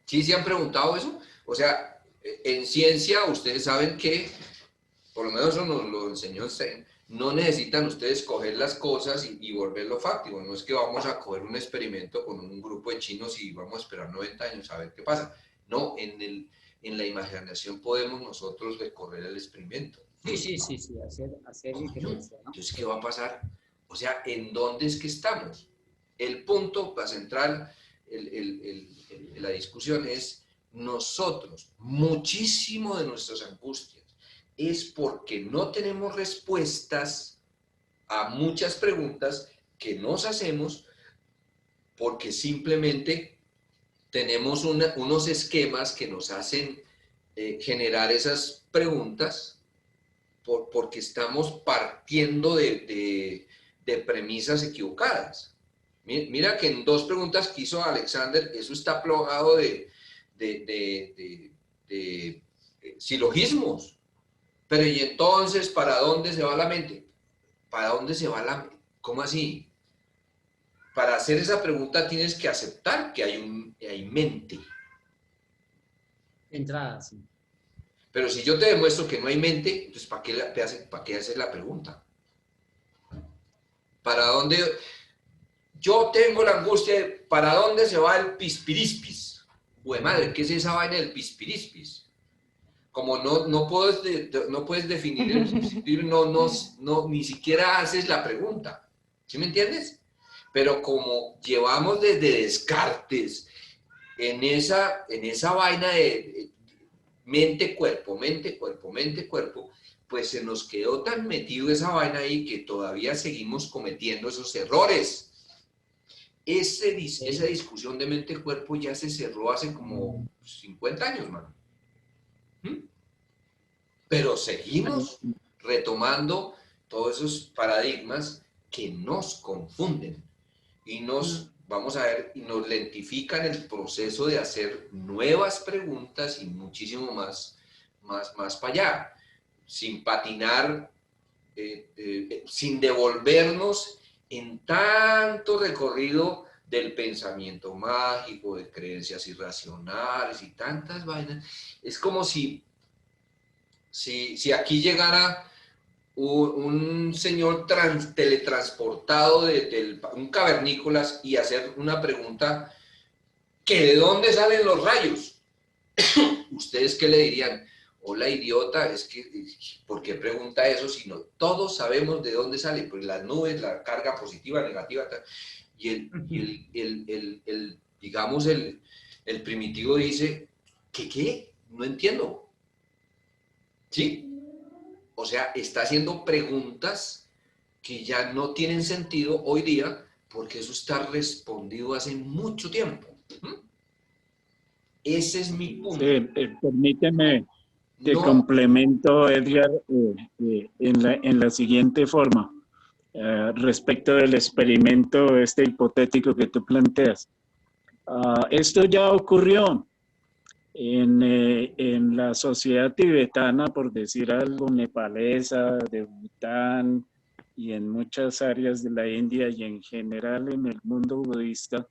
¿Sí se han preguntado eso? O sea, en ciencia ustedes saben que, por lo menos eso nos lo enseñó Einstein, no necesitan ustedes coger las cosas y volverlo fáctico. No es que vamos a coger un experimento con un grupo de chinos y vamos a esperar 90 años a ver qué pasa. No, en la imaginación podemos nosotros recorrer el experimento. Sí, hacer diferencia, ¿no? Entonces, ¿qué va a pasar? O sea, ¿en dónde es que estamos? El punto para centrar la discusión es nosotros, muchísimo de nuestras angustias es porque no tenemos respuestas a muchas preguntas que nos hacemos porque simplemente tenemos unos esquemas que nos hacen generar esas preguntas porque estamos partiendo de premisas equivocadas. Mira que en dos preguntas que hizo Alexander, eso está plagado de silogismos. Pero ¿y entonces para dónde se va la mente? ¿Para dónde se va la mente? ¿Cómo así? Para hacer esa pregunta tienes que aceptar que hay mente. Entrada, sí. Pero si yo te demuestro que no hay mente, entonces ¿para qué haces la pregunta? ¿Para dónde? Yo tengo la angustia de ¿para dónde se va el pispirispis? Güey, madre, ¿qué es esa vaina del pispirispis? Como no puedes definir el pispirispis, ni siquiera haces la pregunta. ¿Sí me entiendes? Pero como llevamos desde Descartes en esa vaina de mente, cuerpo, pues se nos quedó tan metido esa vaina ahí que todavía seguimos cometiendo esos errores. Esa discusión de mente-cuerpo ya se cerró hace como 50 años, mano. Pero seguimos retomando todos esos paradigmas que nos confunden y vamos a ver, y nos lentifican el proceso de hacer nuevas preguntas y muchísimo más para allá, sin patinar, sin devolvernos en tanto recorrido del pensamiento mágico, de creencias irracionales y tantas vainas. Es como si aquí llegara un señor teletransportado un cavernícolas y hacer una pregunta que ¿de dónde salen los rayos? ¿Ustedes qué le dirían? Hola, idiota, es que ¿por qué pregunta eso? Si no, todos sabemos de dónde salen, pues las nubes, la carga positiva, negativa, y digamos, el primitivo dice, ¿qué? No entiendo. ¿Sí? O sea, está haciendo preguntas que ya no tienen sentido hoy día porque eso está respondido hace mucho tiempo. Ese es mi punto. Sí, permíteme que complemento, Edgar, en la siguiente forma. Respecto del experimento hipotético que tú planteas. Esto ya ocurrió en la sociedad tibetana, por decir algo, nepalesa, de Bután y en muchas áreas de la India y en general en el mundo budista,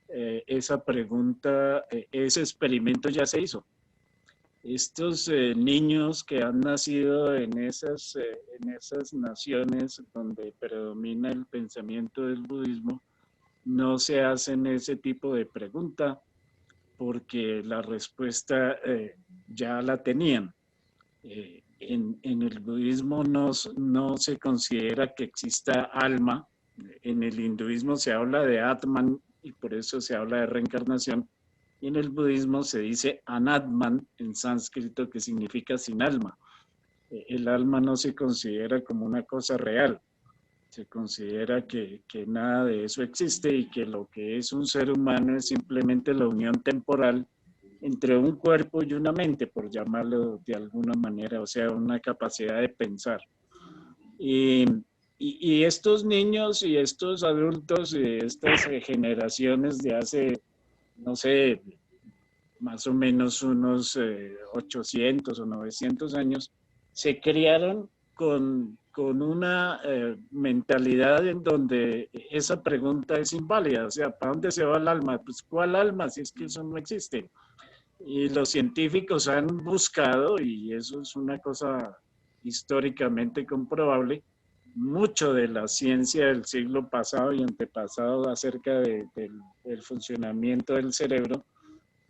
esa pregunta, ese experimento ya se hizo. Estos niños que han nacido en esas naciones donde predomina el pensamiento del budismo, no se hacen ese tipo de pregunta porque la respuesta ya la tenían. En el budismo no se considera que exista alma. En el hinduismo se habla de Atman y por eso se habla de reencarnación. Y en el budismo se dice Anatman en sánscrito, que significa sin alma. El alma no se considera como una cosa real. Se considera que nada de eso existe y que lo que es un ser humano es simplemente la unión temporal entre un cuerpo y una mente, por llamarlo de alguna manera, o sea, una capacidad de pensar. Y Y estos niños y estos adultos y estas generaciones de hace, no sé, más o menos unos 800 o 900 años, se criaron con una mentalidad en donde esa pregunta es inválida. O sea, ¿para dónde se va el alma? Pues, ¿cuál alma? Si es que eso no existe. Y los científicos han buscado, y eso es una cosa históricamente comprobable, mucho de la ciencia del siglo pasado y antepasado acerca del funcionamiento del cerebro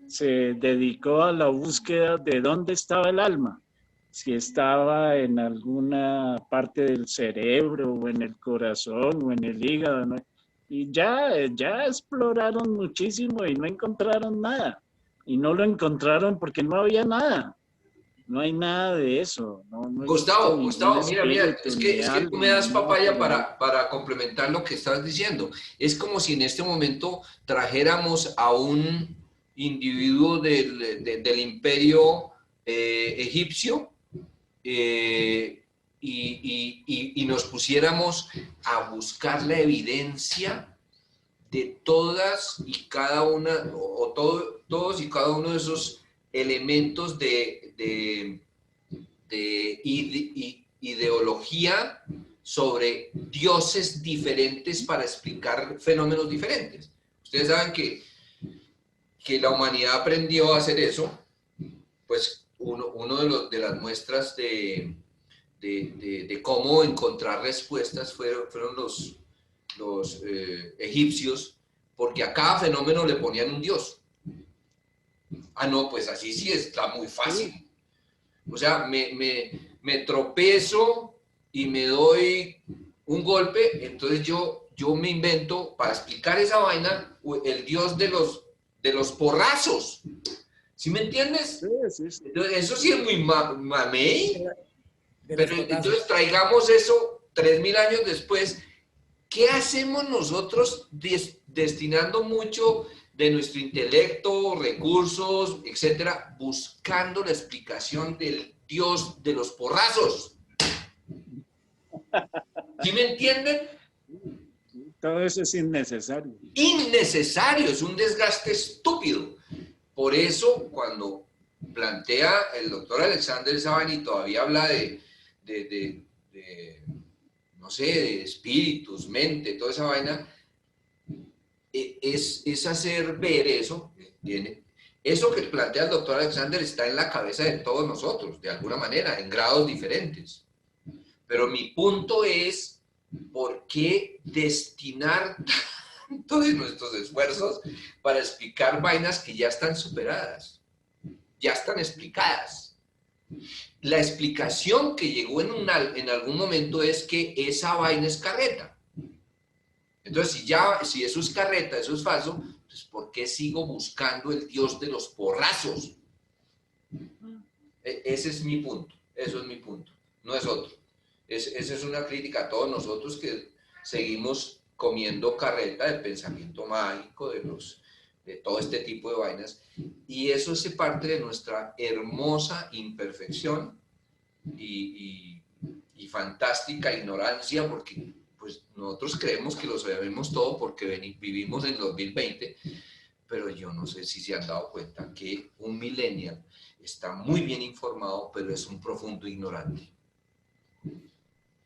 se dedicó a la búsqueda de dónde estaba el alma, si estaba en alguna parte del cerebro o en el corazón o en el hígado, ¿no? Y ya exploraron muchísimo y no encontraron nada. Y no lo encontraron porque no había nada. No hay nada de eso. No existe ningún Gustavo, mira, espíritu, ni es que tú algo, me ni das nada papaya por ahí. para complementar lo que estás diciendo. Es como si en este momento trajéramos a un individuo del imperio egipcio y nos pusiéramos a buscar la evidencia de todas y cada una, todos y cada uno de esos elementos de ideología sobre dioses diferentes para explicar fenómenos diferentes. Ustedes saben que la humanidad aprendió a hacer eso, pues uno de las muestras de cómo encontrar respuestas fueron los egipcios, porque a cada fenómeno le ponían un dios. Ah, no, pues así sí está muy fácil. O sea, me tropezo y me doy un golpe, entonces yo me invento, para explicar esa vaina, el dios de los porrazos. ¿Sí me entiendes? Sí, sí. Entonces, eso sí es muy mamey. De los Pero portazos. entonces traigamos eso 3000 años después. ¿Qué hacemos nosotros destinando mucho de nuestro intelecto, recursos, etcétera, buscando la explicación del dios de los porrazos? ¿Sí me entienden? Todo eso es innecesario. Innecesario, es un desgaste estúpido. Por eso, cuando plantea el doctor Alexander Savani, todavía habla de no sé, de espíritus, mente, toda esa vaina, es hacer ver eso. Eso que plantea el doctor Alexander está en la cabeza de todos nosotros, de alguna manera, en grados diferentes. Pero mi punto es, ¿por qué destinar tanto de nuestros esfuerzos para explicar vainas que ya están superadas? Ya están explicadas. La explicación que llegó en algún momento es que esa vaina es carreta. Entonces, si eso es carreta, eso es falso, pues ¿por qué sigo buscando el dios de los porrazos? Ese es mi punto, eso es mi punto, no es otro. Esa es una crítica a todos nosotros que seguimos comiendo carreta del pensamiento mágico, de todo este tipo de vainas, y eso hace parte de nuestra hermosa imperfección y fantástica ignorancia, porque pues nosotros creemos que lo sabemos todo porque vivimos en 2020, pero yo no sé si se han dado cuenta que un millennial está muy bien informado, pero es un profundo ignorante.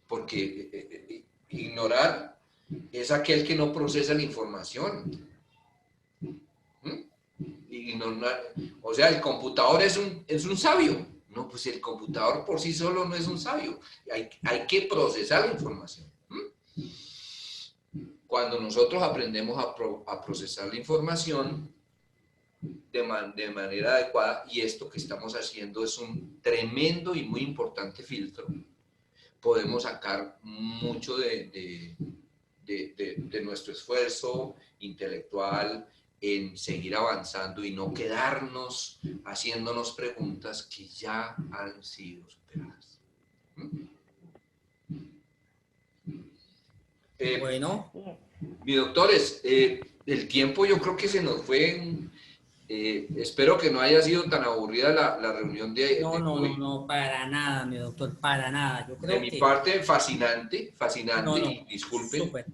Porque ignorar es aquel que no procesa la información. Ignorar, o sea, el computador es un sabio. No, pues el computador por sí solo no es un sabio. Hay que procesar la información. Cuando nosotros aprendemos a procesar la información de manera adecuada, y esto que estamos haciendo es un tremendo y muy importante filtro, podemos sacar mucho de nuestro esfuerzo intelectual en seguir avanzando y no quedarnos haciéndonos preguntas que ya han sido superadas. Bueno, Mi doctores, el tiempo yo creo que se nos fue Espero que no haya sido tan aburrida la reunión de No, no, hoy. no, no, para nada, mi doctor, para nada. Yo De creo mi que, parte, fascinante, no, fascinante, no, y disculpen. súper.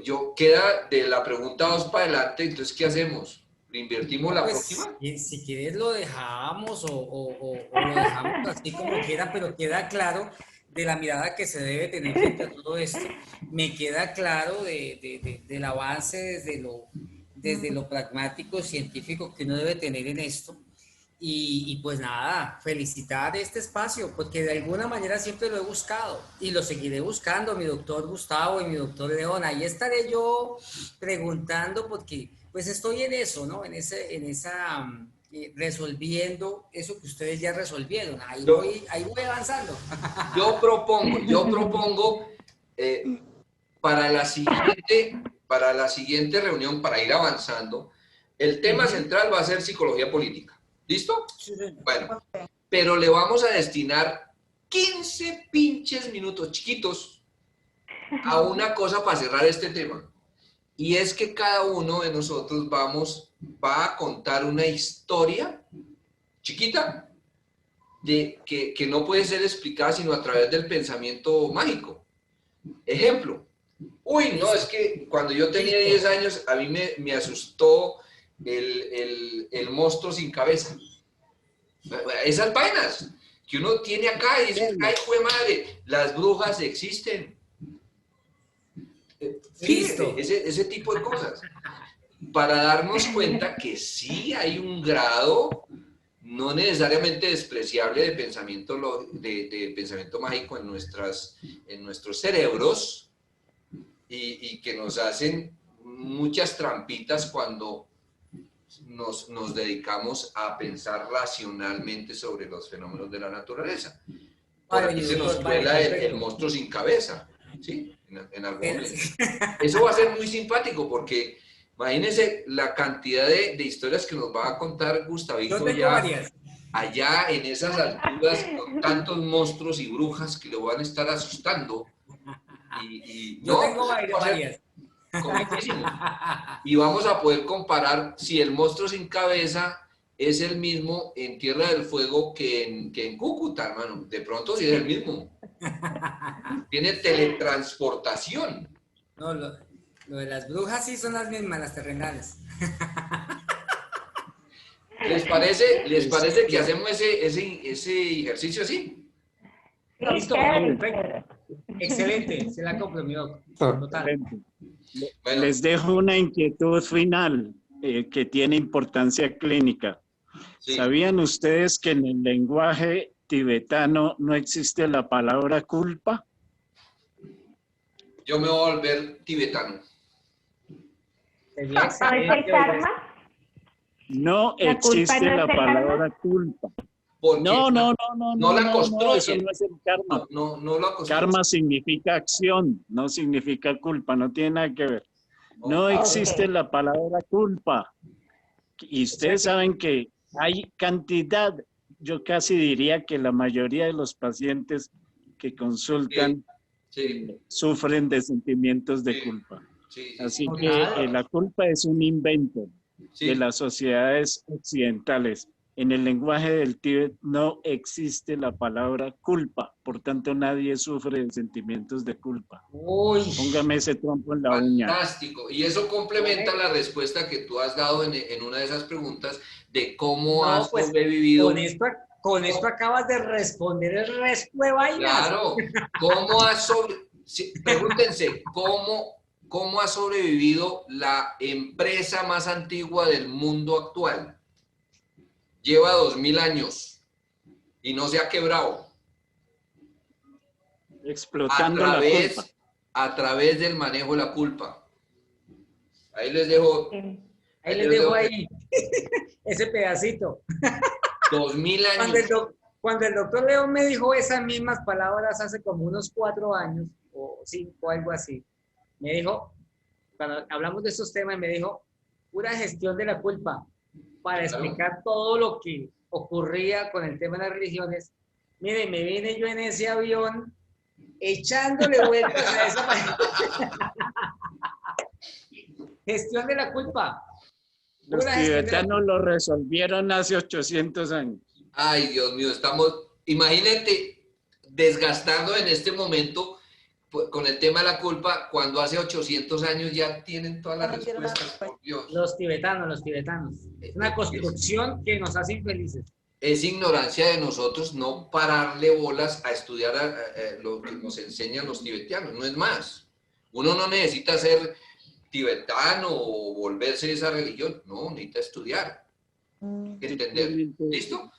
Yo queda de la pregunta 2 para adelante, entonces, ¿qué hacemos? ¿Le invertimos No, la pues, próxima? si quieres lo dejamos o lo dejamos así como quiera, pero queda claro de la mirada que se debe tener frente a todo esto. Me queda claro del avance desde lo pragmático, científico que uno debe tener en esto. Y pues nada, felicitar este espacio, porque de alguna manera siempre lo he buscado y lo seguiré buscando, mi doctor Gustavo y mi doctor León. Ahí estaré yo preguntando, porque pues estoy en eso, ¿no? En esa, resolviendo eso que ustedes ya resolvieron. Ahí voy avanzando. Yo propongo para la siguiente reunión, para ir avanzando, el tema central va a ser psicología política. ¿Listo? Bueno, pero le vamos a destinar 15 pinches minutos chiquitos a una cosa para cerrar este tema. Y es que cada uno de nosotros va a contar una historia chiquita que no puede ser explicada sino a través del pensamiento mágico. Ejemplo. Uy, no, es que cuando yo tenía 10 años a mí me asustó el monstruo sin cabeza. Esas vainas que uno tiene acá y dice, ay, jue madre, las brujas existen. Fíjese, ese tipo de cosas. Para darnos cuenta que sí hay un grado no necesariamente despreciable de pensamiento mágico en nuestros cerebros y que nos hacen muchas trampitas cuando nos dedicamos a pensar racionalmente sobre los fenómenos de la naturaleza. Por ahí se nos cuela el monstruo sin cabeza, ¿sí? En algún momento. Eso va a ser muy simpático porque imagínense la cantidad de historias que nos va a contar Gustavito allá en esas alturas con tantos monstruos y brujas que lo van a estar asustando. Yo tengo varias. Comiquísimo. Y vamos a poder comparar si el monstruo sin cabeza es el mismo en Tierra del Fuego que en Cúcuta, hermano. De pronto sí es el mismo. Tiene teletransportación. No, lo de las brujas sí son las mismas, las terrenales. ¿Les parece que hacemos ese ejercicio así? Listo, perfecto. Excelente, se la compro, mi doc. Total. Bueno. Les dejo una inquietud final que tiene importancia clínica. Sí. ¿Sabían ustedes que en el lenguaje tibetano no existe la palabra culpa? Yo me voy a volver tibetano. ¿No es el karma? No existe la palabra culpa. No la construyen. Eso no es el karma. No la construyen. Karma significa acción, no significa culpa, no tiene nada que ver. No existe la palabra culpa. Y ustedes saben que hay cantidad, yo casi diría que la mayoría de los pacientes que consultan sufren de sentimientos de culpa. Así que la culpa es un invento de las sociedades occidentales. En el lenguaje del Tíbet no existe la palabra culpa, por tanto nadie sufre de sentimientos de culpa. Uy. Póngame ese trompo en la uña. Fantástico. Y eso complementa la respuesta que tú has dado en una de esas preguntas de cómo has sobrevivido. Con esto acabas de responder el resto de vainas. Claro. Pregúntense, ¿cómo ha sobrevivido la empresa más antigua del mundo actual? Lleva 2000 años y no se ha quebrado. Explotando la culpa. A través del manejo de la culpa. Ahí les dejo. Ahí les dejo ese pedacito. 2000 años. Cuando el doctor León me dijo esas mismas palabras hace como unos 4 años o 5, algo así, me dijo, cuando hablamos de esos temas, me dijo, pura gestión de la culpa, para explicar todo lo que ocurría con el tema de las religiones. Mire, me vine yo en ese avión echándole vueltas a esa Gestión de la culpa. Los Pura gestión de la tibetanos lo resolvieron hace 800 años. Ay, Dios mío, imagínate, desgastando en este momento pues, con el tema de la culpa, cuando hace 800 años ya tienen todas las respuestas, por Dios. Los tibetanos. Es una construcción que nos hace infelices. Es ignorancia de nosotros no pararle bolas a estudiar lo que nos enseñan los tibetanos, no es más. Uno no necesita ser tibetano o volverse de esa religión, no, necesita estudiar, entender. ¿Listo?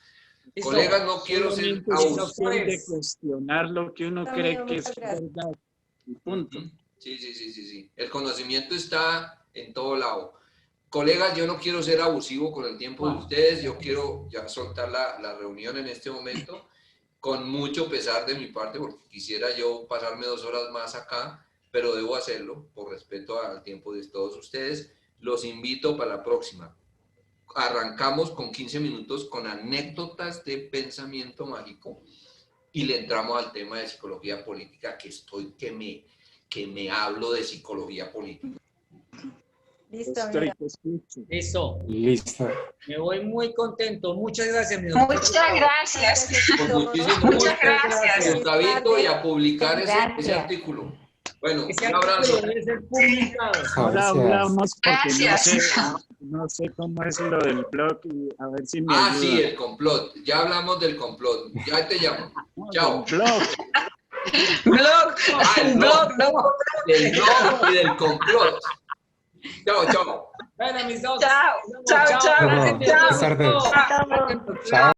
Colegas, no quiero ser abusivo. De cuestionar lo que uno cree que es verdad. Punto. Sí. El conocimiento está en todo lado. Colegas, yo no quiero ser abusivo con el tiempo de ustedes. Yo quiero ya soltar la reunión en este momento, con mucho pesar de mi parte, porque quisiera yo pasarme 2 horas más acá, pero debo hacerlo por respeto al tiempo de todos ustedes. Los invito para la próxima. Arrancamos con 15 minutos con anécdotas de pensamiento mágico y le entramos al tema de psicología política, que me hablo de psicología política. Listo, Eso. Listo. Me voy muy contento. Muchas gracias, mi doctor. Muchas gracias. Con muchísimo Muchas gracias. Gustavito, y a publicar ese artículo. Bueno, Ese un abrazo. artículo debe ser publicado. Ahora Gracias. hablamos porque Gracias. no sé cómo es lo del blog y a ver si me ayuda. Sí, el complot. Ya hablamos del complot. Ya te llamo. Chao. Blog. Blog. El blog, no. del blog y del complot. Chao. Bueno, mis dos. Chao. Buenas tardes. Chao.